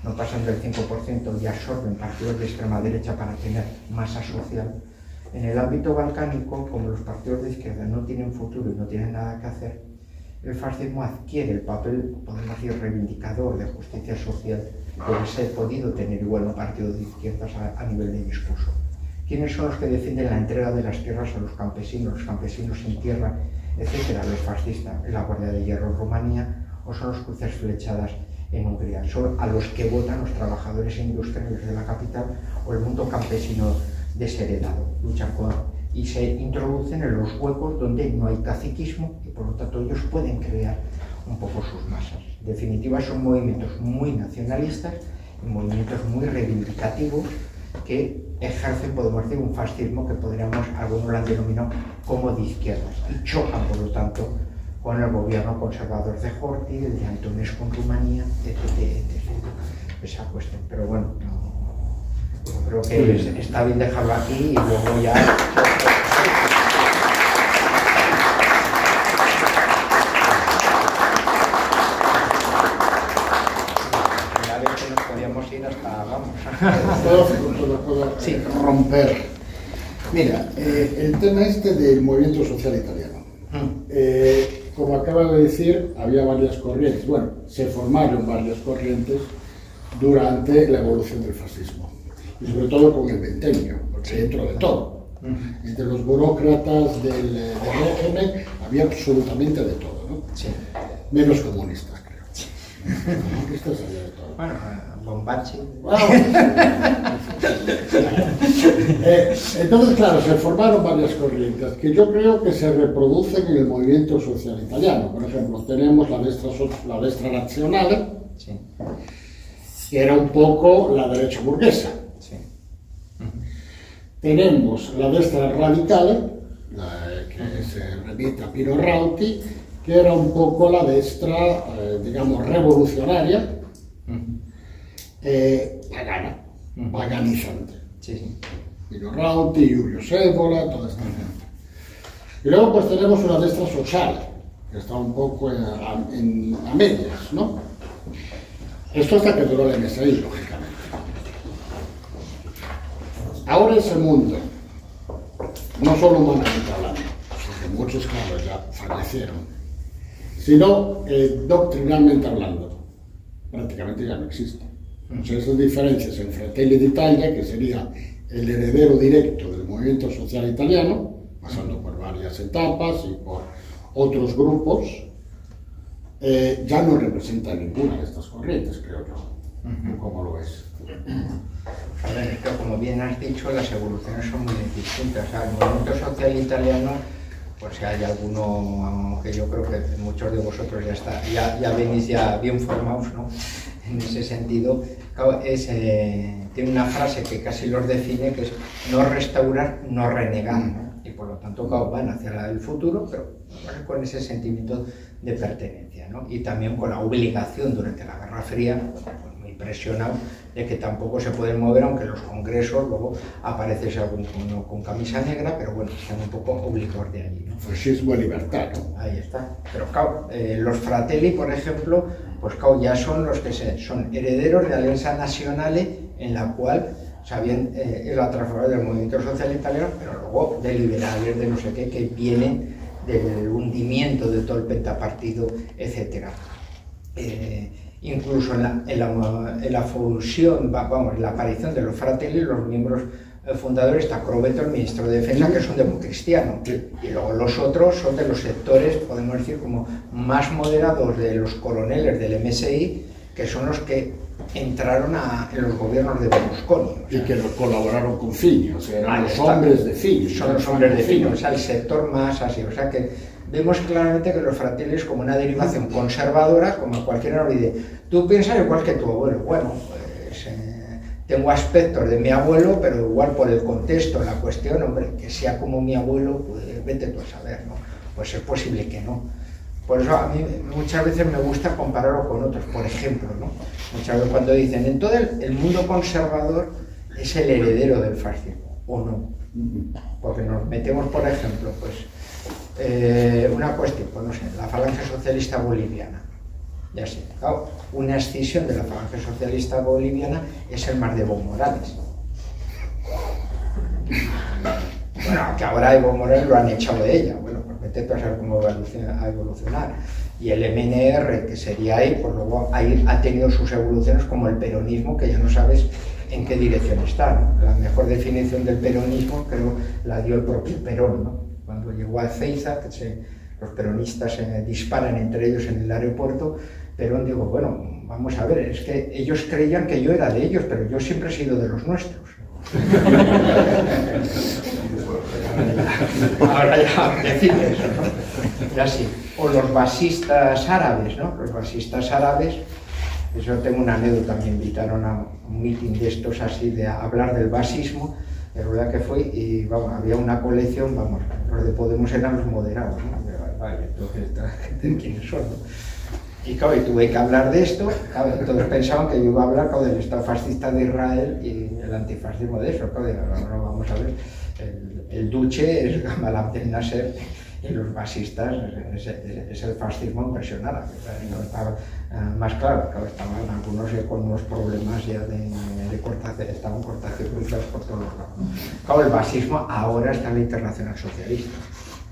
no pasan del 5% y absorben partidos de extrema derecha para tener masa social. En el ámbito balcánico, como los partidos de izquierda no tienen futuro y no tienen nada que hacer, el fascismo adquiere el papel, podemos decir, reivindicador de justicia social que hubiese podido tener igual un partido de izquierdas a nivel de discurso. ¿Quiénes son los que defienden la entrega de las tierras a los campesinos sin tierra, etcétera? Los fascistas, la Guardia de Hierro en Rumanía, o son los cruces flechadas en Hungría. Son a los que votan los trabajadores industriales de la capital o el mundo campesino desheredado. Luchan y se introducen en los huecos donde no hay caciquismo y por lo tanto ellos pueden crear un poco sus masas. En definitiva, son movimientos muy nacionalistas y movimientos muy reivindicativos que ejercen, podemos decir, un fascismo que algunos lo han denominado como de izquierdas, y chocan, por lo tanto, con el gobierno conservador de Horthy, el de Antonescu en Rumanía, etc. Esa cuestión. Pero bueno, yo creo que está bien dejarlo aquí y luego ya... Sí. Romper. Mira, el tema este del movimiento social italiano. Como acaba de decir, había varias corrientes. Bueno, se formaron varias corrientes durante la evolución del fascismo. Y sobre todo con el ventennio, porque dentro de todo. Entre los burócratas del régimen había absolutamente de todo, ¿no? Sí. Menos comunistas, creo. Comunistas había de todo. Bueno, Bombachi. Entonces, claro, se formaron varias corrientes que yo creo que se reproducen en el movimiento social italiano. Por ejemplo, tenemos la destra nazionale, sí, que era un poco la derecha burguesa. Sí. Tenemos la destra radicale, que se remite a Pino Rauti, que era un poco la destra, digamos, revolucionaria, pagana, paganizante. Sí, sí. Pino Rauti, Giulio Scaevola, toda esta gente. Y luego pues tenemos una destra social, que está un poco a medias, ¿no? Esto hasta que duró la MSI, lógicamente. Ahora ese mundo, no solo humanamente hablando, porque muchos, claro, ya fallecieron, sino doctrinalmente hablando, prácticamente ya no existe. O sea, esas diferencias en Fratelli d'Italia, que sería el heredero directo del movimiento social italiano, pasando por varias etapas y por otros grupos, ya no representa ninguna de estas corrientes, creo yo. ¿Cómo lo ves? A ver, pero como bien has dicho, las evoluciones son muy distintas. O sea, el movimiento social italiano, pues si hay alguno, que yo creo que muchos de vosotros ya venís ya bien formados, ¿no? En ese sentido, tiene una frase que casi los define, que es no restaurar, no renegar, ¿no? Y por lo tanto van hacia el futuro, pero con ese sentimiento de pertenencia, ¿no? Y también con la obligación durante la Guerra Fría, pues muy presionado, de que tampoco se pueden mover, aunque en los congresos luego aparece alguno con camisa negra, pero bueno, están un poco obligados de allí, ¿no? Fascismo y libertad, ¿no? Ahí está. Pero claro, los Fratelli, por ejemplo, pues claro, ya son los que son herederos de Alianza Nazionale, en la cual sabían la transformación del movimiento social italiano, pero luego de liberales, de no sé qué, que vienen del hundimiento de todo el pentapartido, etc. Incluso en la fusión, vamos, en la aparición de los Fratelli, los miembros el fundador está Crobeto, el ministro de Defensa, que es un democristiano, y luego los otros son de los sectores, podemos decir, como más moderados de los coroneles del MSI, que son los que entraron en los gobiernos de Berlusconi. O sea, y que colaboraron con Fini, o sea, eran los hombres de Fini. Son los hombres de Fini, o sea, el sector más así. O sea que vemos claramente que los Fratelli es como una derivación conservadora, como cualquiera nos dice, tú piensas igual que tu abuelo. Bueno, pues tengo aspectos de mi abuelo, pero igual por el contexto, la cuestión, hombre, que sea como mi abuelo, pues vete tú a saber, ¿no? Pues es posible que no. Por eso a mí muchas veces me gusta compararlo con otros, por ejemplo, ¿no? Muchas veces cuando dicen, en todo el mundo conservador es el heredero del fascismo, o no. Porque nos metemos, por ejemplo, pues una cuestión, pues no sé, la Falange Socialista Boliviana. Ya sé, claro, una escisión de la Falange Socialista Boliviana es el mar de Evo Morales. Bueno, que ahora Evo Morales lo han echado de ella, bueno, pues vete a saber cómo va a evolucionar. Y el MNR, que sería ahí, pues luego ahí ha tenido sus evoluciones como el peronismo, que ya no sabes en qué dirección está, ¿no? La mejor definición del peronismo creo la dio el propio Perón, ¿no? Cuando llegó a Ezeiza, que los peronistas se disparan entre ellos en el aeropuerto, Perón dijo, bueno, vamos a ver, es que ellos creían que yo era de ellos, pero yo siempre he sido de los nuestros. Ahora ya decir eso, ¿no? Y así. O los basistas árabes, ¿no? Los basistas árabes, eso tengo una anécdota, me invitaron a un meeting de estos así, de hablar del basismo, de verdad que fue, y vamos, había una colección, vamos, los de Podemos eran los moderados, ¿no? Vale, entonces, esta gente, ¿quiénes son, no? Y claro, y tuve que hablar de esto, claro, todos pensaban que yo iba a hablar, claro, del Estado fascista de Israel y el antifascismo de eso, claro, no, vamos a ver, el duce es Gamal Abdel Nasser y los basistas es el fascismo en versión árabe, no estaba más claro, estaban algunos con unos problemas ya de cortación, estaban cortación cruzadas por todos los lados. Claro, el basismo ahora está en la Internacional Socialista,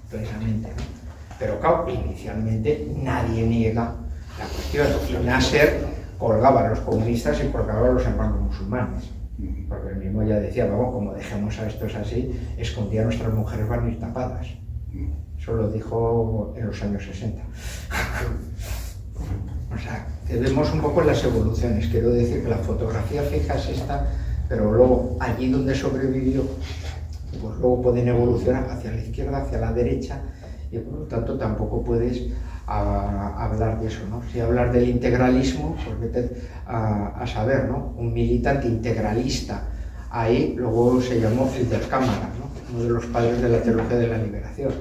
precisamente, ¿no? Pero claro, inicialmente nadie niega la cuestión, y Nasser colgaba a los comunistas y colgaba a los hermanos musulmanes, porque él mismo ya decía, vamos, como dejemos a estos así, es que un día nuestras mujeres van a ir tapadas. Eso lo dijo en los años 60. O sea, que vemos un poco las evoluciones. Quiero decir que la fotografía fija es esta, pero luego allí donde sobrevivió, pues luego pueden evolucionar hacia la izquierda, hacia la derecha, y por lo tanto tampoco puedes hablar de eso, ¿no? Si hablar del integralismo, pues vete a saber, ¿no? Un militante integralista ahí luego se llamó el del Cámara, ¿no? Uno de los padres de la teología de la liberación,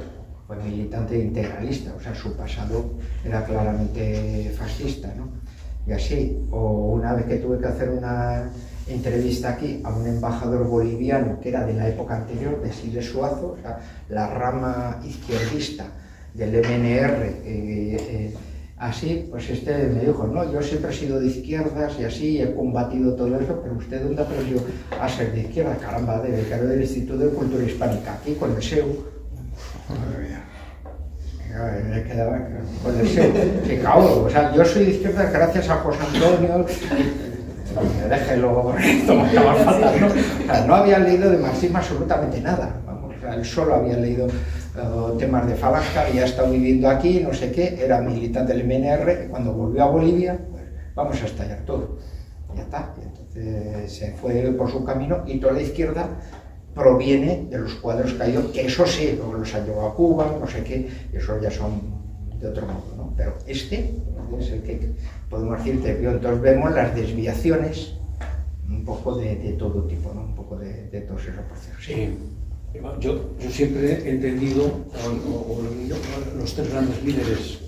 fue militante integralista, o sea, su pasado era claramente fascista, ¿no? Y así, o una vez que tuve que hacer una entrevista aquí a un embajador boliviano que era de la época anterior, de Siles Suazo, o sea, la rama izquierdista del MNR, así, pues este me dijo, no, yo siempre he sido de izquierdas y así, he combatido todo eso, pero ¿usted dónde aprendió a ser de izquierda? Caramba, de becado del Instituto de Cultura Hispánica, aquí con el SEU. Me quedaba con el SEU. Que cabrón, o sea, yo soy de izquierda gracias a José Antonio, déjelo, esto me acaba faltando. O sea, no había leído de marxismo absolutamente nada, vamos, o sea, él solo había leído temas de Falange, había estado viviendo aquí, no sé qué, era militante del MNR, y cuando volvió a Bolivia, pues vamos a estallar todo. Y ya está, y entonces se fue por su camino, y toda la izquierda proviene de los cuadros caídos, que eso sí, luego los han llevado a Cuba, no sé qué, y eso ya son de otro modo, ¿no? Pero este es el que podemos decir te vio. Entonces vemos las desviaciones un poco de todo tipo, ¿no? Un poco de todos esos procesos. Sí. Yo siempre he entendido los tres grandes líderes,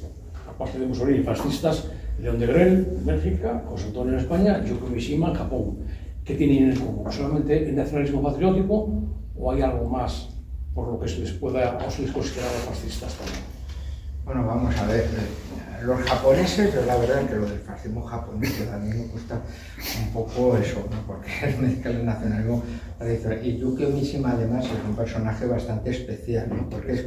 aparte de Mussolini, fascistas, León de Grel en Bélgica, José Antonio en España, Yukio Mishima en Japón. ¿Qué tienen en común? ¿Solamente el nacionalismo patriótico o hay algo más por lo que se les pueda o se les considera fascistas también? Bueno, vamos a ver, los japoneses, yo la verdad es que lo del fascismo japonés a mí me gusta un poco eso, ¿no? Porque es mezcla el nacionalismo tradicional. Y Yukio Mishima además es un personaje bastante especial, ¿no? Porque es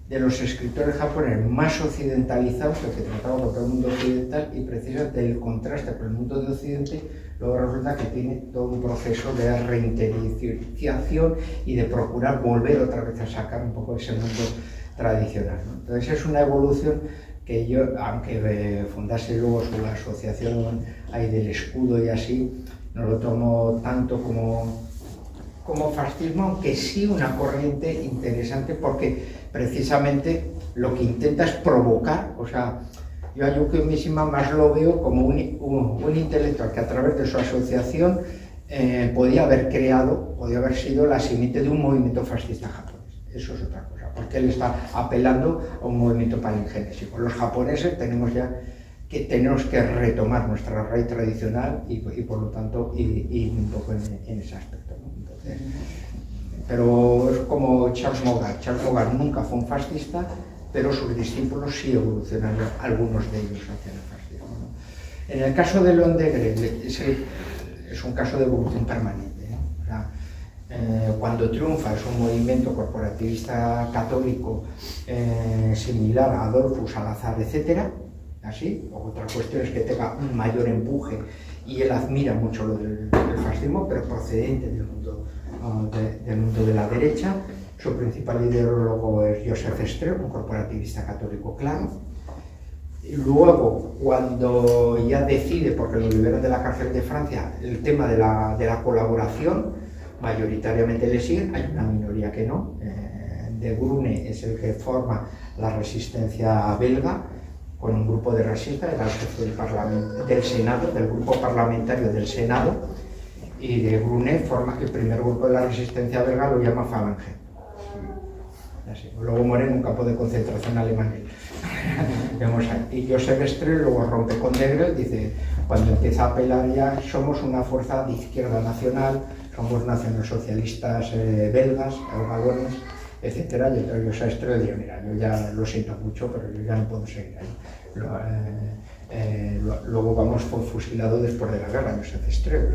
de los escritores japoneses más occidentalizados, que trataba con todo el mundo occidental, y precisamente el contraste con el mundo de Occidente luego resulta que tiene todo un proceso de reinterioración y de procurar volver otra vez a sacar un poco ese mundo tradicional, ¿no? Entonces es una evolución que yo, aunque fundase luego su asociación ahí del escudo y así, no lo tomo tanto como fascismo, aunque sí una corriente interesante, porque precisamente lo que intenta es provocar, o sea, yo a Yukio Mishima más lo veo como un intelectual que a través de su asociación podía haber sido la simiente de un movimiento fascista japonés. Eso es otra cosa, porque él está apelando a un movimiento palingenésico. Los japoneses tenemos que retomar nuestra raíz tradicional y por lo tanto ir un poco en ese aspecto, ¿no? Entonces, pero es como Charles Maurras. Charles Maurras nunca fue un fascista, pero sus discípulos sí evolucionaron, algunos de ellos, hacia el fascismo, ¿no? En el caso de León Degrelle es un caso de evolución permanente, ¿no? O sea, cuando triunfa es un movimiento corporativista católico similar a Adolfo, Salazar, etc. Así, otra cuestión es que tenga un mayor empuje y él admira mucho lo del fascismo, pero procedente del mundo de la derecha. Su principal ideólogo es Joseph Strauss, un corporativista católico claro. Y luego, cuando ya decide, porque lo liberan de la cárcel de Francia, el tema de la colaboración, mayoritariamente le siguen, hay una minoría que no. De Grune es el que forma la resistencia belga, con un grupo de resistas, era el jefe del Senado, del grupo parlamentario del Senado, y de Grune forma el primer grupo de la resistencia belga, lo llama Falange. Luego muere en un campo de concentración alemán. Y Joseph Strauss luego rompe con Degrelle, dice, cuando empieza a apelar ya, somos una fuerza de izquierda nacional, somos nacionalsocialistas belgas, albagones, etc. Y entonces Joseph Strauss dice, mira, yo ya lo siento mucho, pero yo ya no puedo seguir ahí. Luego vamos fusilado después de la guerra, Joseph Strauss.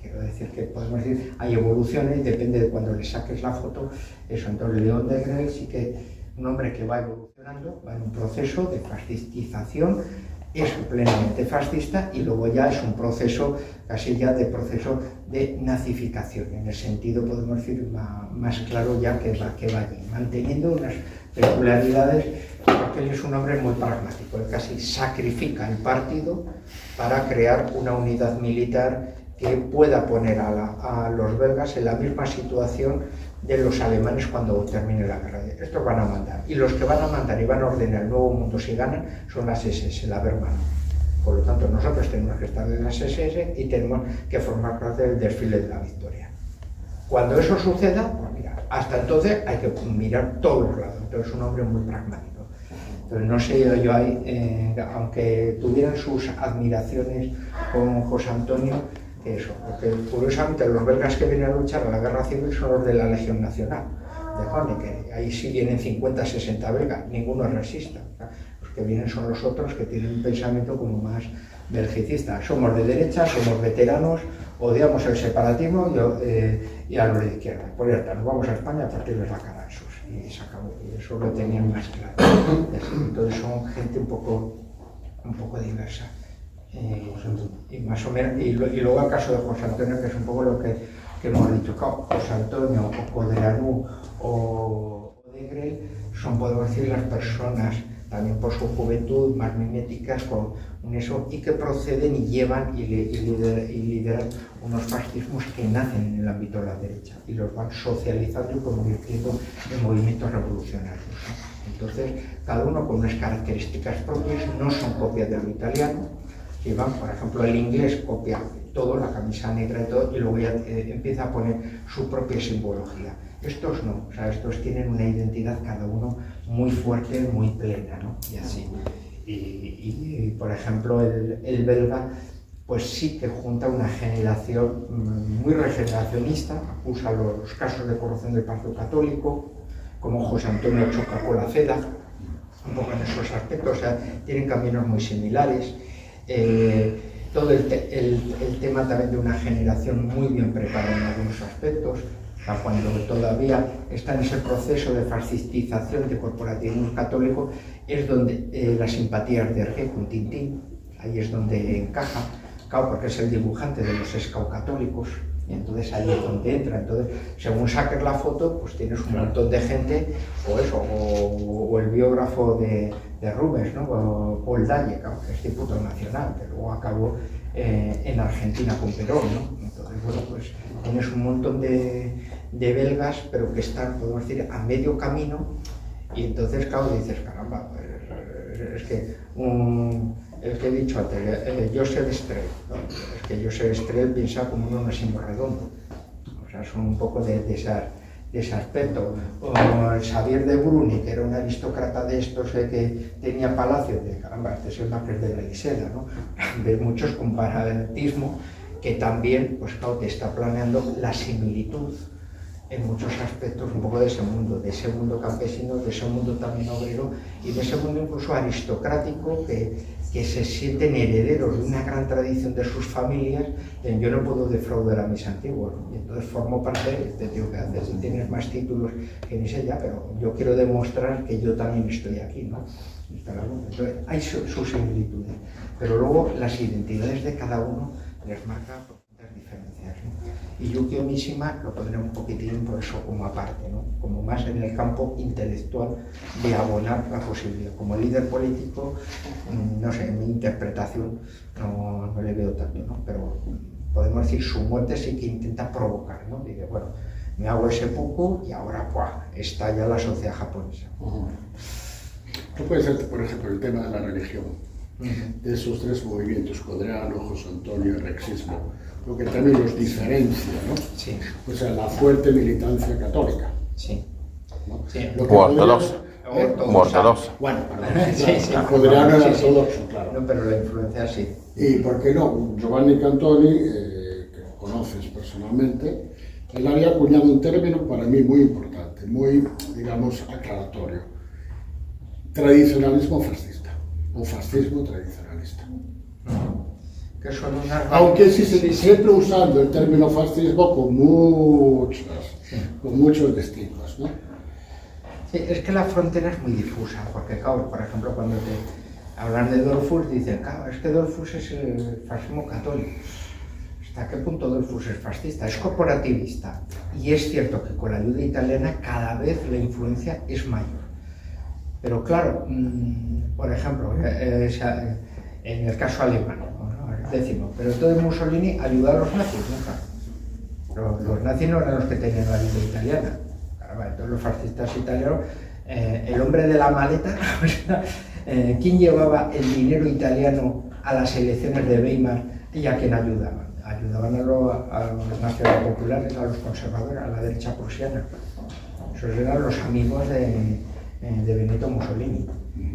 Quiero decir que podemos decir, hay evoluciones y depende de cuando le saques la foto, eso. Entonces León Degrelle sí que un hombre que va evolucionando, va en un proceso de fascistización, es plenamente fascista y luego ya es un proceso, casi ya de proceso de nazificación, en el sentido, podemos decir, más claro ya que va allí, manteniendo unas peculiaridades, porque él es un hombre muy pragmático, él casi sacrifica el partido para crear una unidad militar que pueda poner a los belgas en la misma situación de los alemanes cuando termine la guerra. Estos van a mandar, y los que van a mandar y van a ordenar el nuevo mundo si ganan son las SS, la Wehrmacht. Por lo tanto, nosotros tenemos que estar en las SS y tenemos que formar parte del desfile de la victoria. Cuando eso suceda, pues mira, hasta entonces hay que mirar todos los lados. Entonces es un hombre muy pragmático. Entonces no sé yo ahí, aunque tuvieran sus admiraciones con José Antonio, eso, porque curiosamente los belgas que vienen a luchar a la guerra civil son los de la Legión Nacional de Honecker. Ahí sí vienen 50, 60 belgas, ninguno resista. Los que vienen son los otros que tienen un pensamiento como más belgicista. Somos de derecha, somos veteranos, odiamos el separatismo y a los de izquierda. Por cierto, nos vamos a España a partirles la cara a esos y se acabó. Y eso lo tenían más claro. Entonces son gente un poco diversa. Y más o menos, y luego el caso de José Antonio, que es un poco lo que hemos dicho, José Antonio o Coderanu o Degrelle son, podemos decir, las personas también por su juventud más miméticas con eso, y que proceden y llevan y lideran unos fascismos que nacen en el ámbito de la derecha y los van socializando y convirtiendo en movimientos revolucionarios, ¿no? Entonces cada uno con unas características propias, no son copias de lo italiano. Llevan, por ejemplo, el inglés copia todo, la camisa negra y todo, y luego ya empieza a poner su propia simbología. Estos no, o sea, estos tienen una identidad cada uno muy fuerte, muy plena, ¿no? Y así. Y por ejemplo, el belga, pues sí que junta una generación muy regeneracionista, acusa los casos de corrupción del Partido Católico, como José Antonio choca con la CEDA, un poco en esos aspectos, o sea, tienen caminos muy similares. Todo el tema también de una generación muy bien preparada en algunos aspectos, o sea, cuando todavía está en ese proceso de fascistización de corporativismo católico, es donde las simpatías de Hergé con Tintín, ahí es donde encaja, claro, porque es el dibujante de los Scouts católicos, y entonces ahí es donde entra. Entonces, según saques la foto, pues tienes un montón de gente, o eso, o el biógrafo de Rubens, ¿no? O Paul Dalle, claro, que es diputado nacional, que luego acabó en Argentina con Perón, ¿no? Entonces, bueno, pues tienes un montón de belgas, pero que están, podemos decir, a medio camino, y entonces, claro, dices, caramba, pues, es que el que he dicho antes, Joseph Strel, ¿no? Es que Joseph Strel piensa como un hombre redondo, o sea, son un poco de ese aspecto. O el Xavier de Bruni, que era un aristócrata de estos que tenía palacio, de caramba, este es el Marqués de la Isela, ¿no? De muchos comparatismos que también, pues claro, te está planeando la similitud en muchos aspectos un poco de ese mundo campesino, de ese mundo también obrero y de ese mundo incluso aristocrático que se sienten herederos de una gran tradición de sus familias. Yo no puedo defraudar a mis antiguos, ¿no? Y entonces formo parte de este tío que haces, si tienes más títulos que ni sé ya, pero yo quiero demostrar que yo también estoy aquí, ¿no? Entonces hay sus similitudes, pero luego las identidades de cada uno les marcan las diferencias, ¿no? Y Yukio Mishima lo pondré un poquitín por eso como aparte, ¿no? Como más en el campo intelectual de abonar la posibilidad. Como líder político, no sé, en mi interpretación no le veo tanto, ¿no? Pero podemos decir su muerte sí que intenta provocar, ¿no? Dice, bueno, me hago ese seppuku y ahora ¡buah!, estalla la sociedad japonesa. ¿Qué puede ser, por ejemplo, el tema de la religión? De esos tres movimientos, Codreano, José Antonio y Rexismo, lo que también los diferencia, ¿no? Sí. O sea, la fuerte militancia católica. Sí. ¿No? Sí. Lo que Ortodoxa. ortodoxa. Bueno, perdón, sí, claro, sí. Codreano era Sí, sí. ortodoxo, claro. No, pero la influencia sí. Y, ¿por qué no? Giovanni Cantoni, que conoces personalmente, él había acuñado un término para mí muy importante, muy, digamos, aclaratorio. Tradicionalismo fascista, o fascismo tradicionalista. Que son unas... Aunque siempre usando el término fascismo con muchos distintos, ¿no? Sí, es que la frontera es muy difusa, porque, claro, por ejemplo, cuando te hablan de Dollfuss, dicen, claro, es que Dollfuss es el fascismo católico. ¿Hasta qué punto Dollfuss es fascista? Es corporativista. Y es cierto que con la ayuda italiana cada vez la influencia es mayor. Pero claro, por ejemplo, en el caso alemán, ¿no? Decimos, pero entonces Mussolini ayudó a los nazis, ¿no? Pero los nazis no eran los que tenían la ayuda italiana. Entonces los fascistas italianos, el hombre de la maleta, ¿quién llevaba el dinero italiano a las elecciones de Weimar y a quién ayudaban? Ayudaban a los nacionales populares, a los conservadores, a la derecha prusiana. Esos eran los amigos de Benito Mussolini.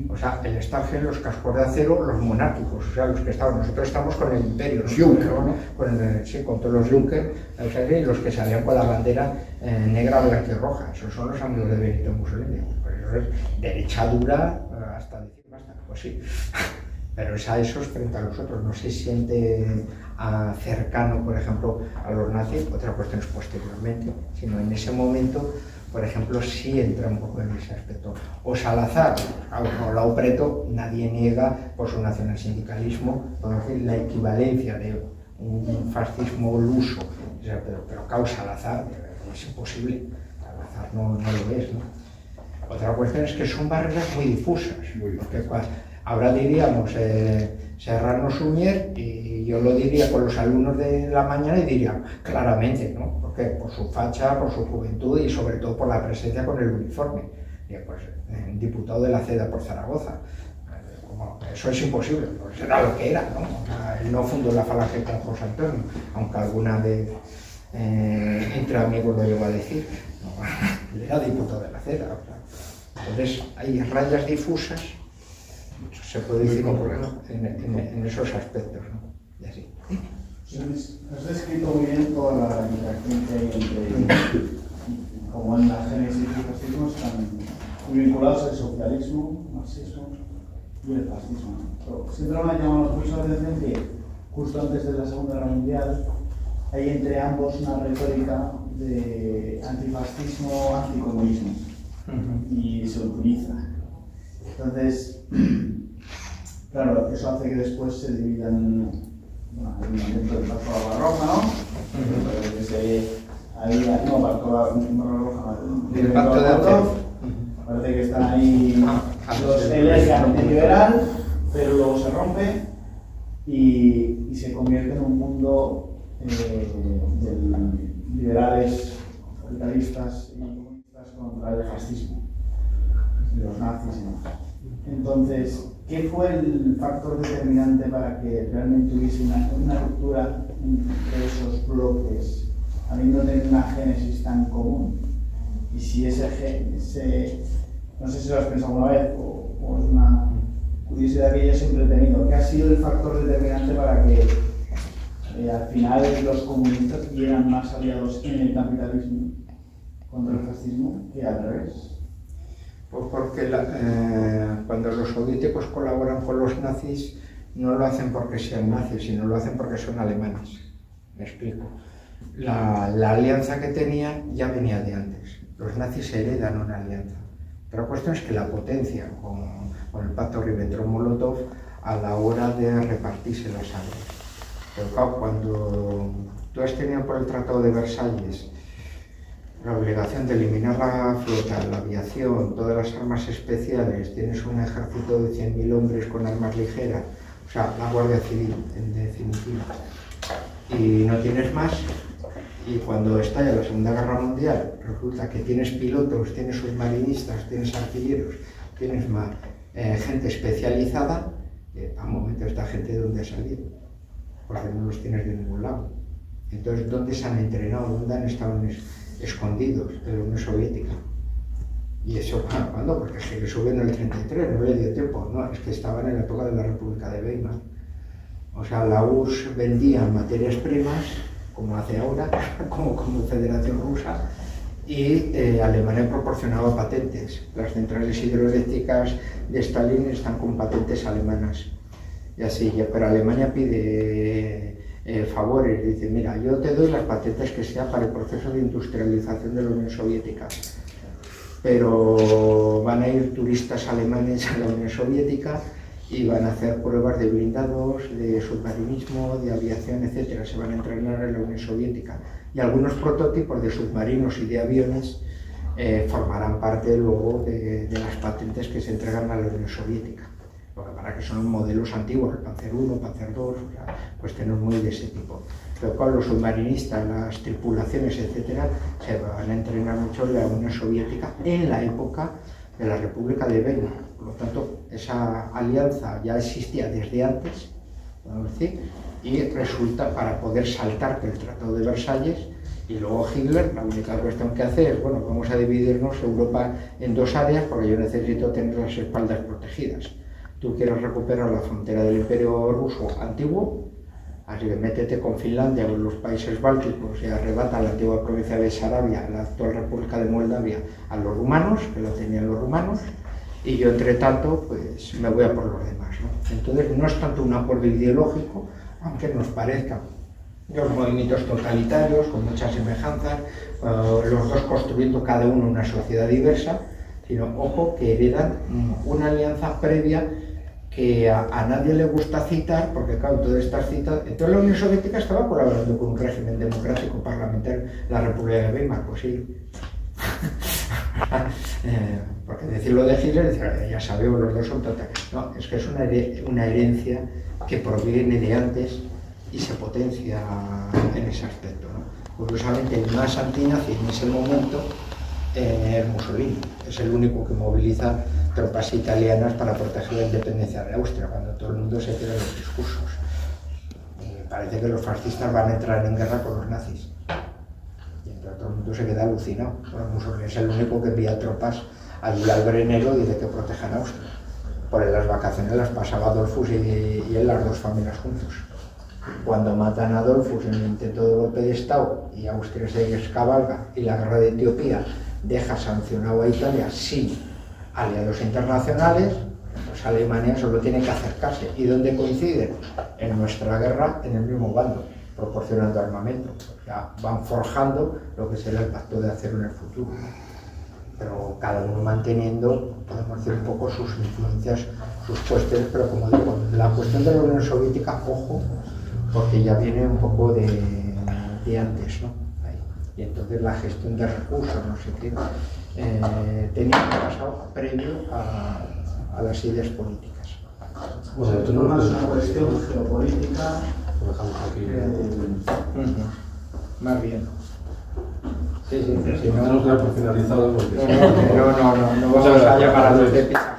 O sea, el Stasi, los cascos de acero, los monárquicos, o sea, los que estaban. Nosotros estamos con el imperio, ¿no? Juncker, ¿no? Sí, con todos los Juncker, o sea, y los que salían con la bandera negra, blanca y roja. Esos son los amigos de Benito Mussolini. Pues eso es derecha dura hasta decir basta, pues sí. Pero es a esos frente a los otros. No se siente cercano, por ejemplo, a los nazis, otra cuestión es posteriormente, sino en ese momento. Por ejemplo, sí entra un poco en ese aspecto. O Salazar, o Lao Preto, nadie niega por su nacionalsindicalismo, por decir, la equivalencia de un fascismo luso, pero claro, Salazar es imposible, Salazar no lo es, ¿no? Otra cuestión es que son barreras muy difusas, porque ahora diríamos Serrano Suñer, y yo lo diría con los alumnos de la mañana y diría claramente, ¿no? ¿Por qué? Por su facha, por su juventud y sobre todo por la presencia con el uniforme. Pues, diputado de la CEDA por Zaragoza. Eso es imposible, pues era lo que era, ¿no? Él no fundó la Falange con José Antonio, aunque alguna vez entre amigos lo llegó a decir. ¿No? Él era diputado de la CEDA. O sea. Entonces hay rayas difusas, se puede decir en esos aspectos, ¿no? Y así. Has descrito muy bien toda la interacción que hay entre, como en la génesis y el fascismo, están muy vinculados al socialismo, marxismo y el fascismo. Pero siempre me ha llamado mucho la atención que justo antes de la Segunda Guerra Mundial hay entre ambos una retórica de antifascismo, anticomunismo, y se utiliza. Entonces, claro, eso hace que después se dividan bueno, hay un momento del Pacto de Barbarroja, ¿no? No, Pacto de Barbarroja, del Pacto de Acero. Parece que están ahí los liberal, pero luego se rompe y se convierte en un mundo de liberales, capitalistas y comunistas contra el fascismo, de los nazis y demás. Entonces, ¿qué fue el factor determinante para que realmente hubiese una ruptura entre esos bloques, habiendo tenido una génesis tan común? Y si no sé si lo has pensado alguna vez o es una curiosidad que yo siempre he tenido, ¿qué ha sido el factor determinante para que al final los comunistas vieran más aliados en el capitalismo contra el fascismo que al revés? Pues porque cuando los soviéticos colaboran con los nazis, no lo hacen porque sean nazis, sino lo hacen porque son alemanes. Me explico. La alianza que tenían ya venía de antes. Los nazis heredan una alianza. Pero la cuestión es que la potencia, con el pacto Ribbentrop-Molotov, a la hora de repartirse las armas. Pero claro, cuando tú has tenido por el Tratado de Versalles la obligación de eliminar la flota, la aviación, todas las armas especiales, tienes un ejército de 100.000 hombres con armas ligeras, o sea, la Guardia Civil, en definitiva, y no tienes más, y cuando estalla la Segunda Guerra Mundial, resulta que tienes pilotos, tienes submarinistas, tienes artilleros, tienes más gente especializada, a un momento esta gente de dónde ha salido, porque no los tienes de ningún lado. Entonces, ¿dónde se han entrenado? ¿Dónde han estado escondidos de la Unión Soviética? Y eso, ¿cuándo? Porque es que le suben en el 33, no le dio tiempo, no, es que estaban en la época de la República de Weimar. O sea, la URSS vendía materias primas, como hace ahora, como Federación Rusa, y Alemania proporcionaba patentes. Las centrales hidroeléctricas de Stalin están con patentes alemanas. Y así, pero Alemania pide favores, dice, mira, yo te doy las patentes que sea para el proceso de industrialización de la Unión Soviética, pero van a ir turistas alemanes a la Unión Soviética y van a hacer pruebas de blindados, de submarinismo, de aviación, etc. Se van a entrenar en la Unión Soviética. Y algunos prototipos de submarinos y de aviones formarán parte luego de las patentes que se entregan a la Unión Soviética. Porque para que son modelos antiguos, el Panzer I, Panzer II, o sea, cuestiones muy de ese tipo. Pero con los submarinistas, las tripulaciones, etc., se van a entrenar mucho en la Unión Soviética en la época de la República de Weimar. Por lo tanto, esa alianza ya existía desde antes, podemos decir, y resulta para poder saltar el Tratado de Versalles. Y luego Hitler, la única cuestión que hace es, bueno, vamos a dividirnos Europa en dos áreas porque yo necesito tener las espaldas protegidas. Tú quieres recuperar la frontera del Imperio Ruso antiguo, así que métete con Finlandia o los países bálticos y arrebata la antigua provincia de Sarabia, la actual República de Moldavia, a los rumanos, que lo tenían los rumanos, y yo entre tanto pues me voy a por los demás, ¿no? Entonces no es tanto un acuerdo ideológico, aunque nos parezcan dos movimientos totalitarios con muchas semejanzas, los dos construyendo cada uno una sociedad diversa, sino, ojo, que heredan una alianza previa que a nadie le gusta citar, porque claro, todas estas citas... Entonces la Unión Soviética estaba colaborando con un régimen democrático parlamentario, la República de Weimar, pues sí. Porque decirlo de Hitler, ya sabemos, los dos son totales. No, es que es una herencia que proviene de antes y se potencia en ese aspecto, ¿no? Curiosamente, el más antinazi en ese momento es Mussolini, es el único que moviliza tropas italianas para proteger la independencia de Austria, cuando todo el mundo se queda en los discursos. Y parece que los fascistas van a entrar en guerra con los nazis. Y entonces todo el mundo se queda alucinado. Bueno, Mussolini es el único que envía tropas al Albrenero y dice que protejan a Austria. Por las vacaciones las pasaba Adolfus y él, las dos familias juntos. Cuando matan a Adolfus en el intento de golpe de Estado y Austria se descabalga y la guerra de Etiopía deja sancionado a Italia sin aliados internacionales, pues Alemania solo tiene que acercarse. ¿Y dónde coinciden? En nuestra guerra, en el mismo bando, proporcionando armamento. O sea, van forjando lo que será el pacto de acero en el futuro. Pero cada uno manteniendo, podemos decir, un poco sus influencias, sus cuestiones, pero como digo, la cuestión de la Unión Soviética, ojo, porque ya viene un poco de antes, ¿no? Ahí. Y entonces la gestión de recursos, no sé qué, tenía que pasar previo a las ideas políticas. O sea, tú no más una cuestión geopolítica. Lo dejamos aquí. Más bien. Sí, no tenemos que dar por finalizado porque... No vamos a llamar a los de pizza.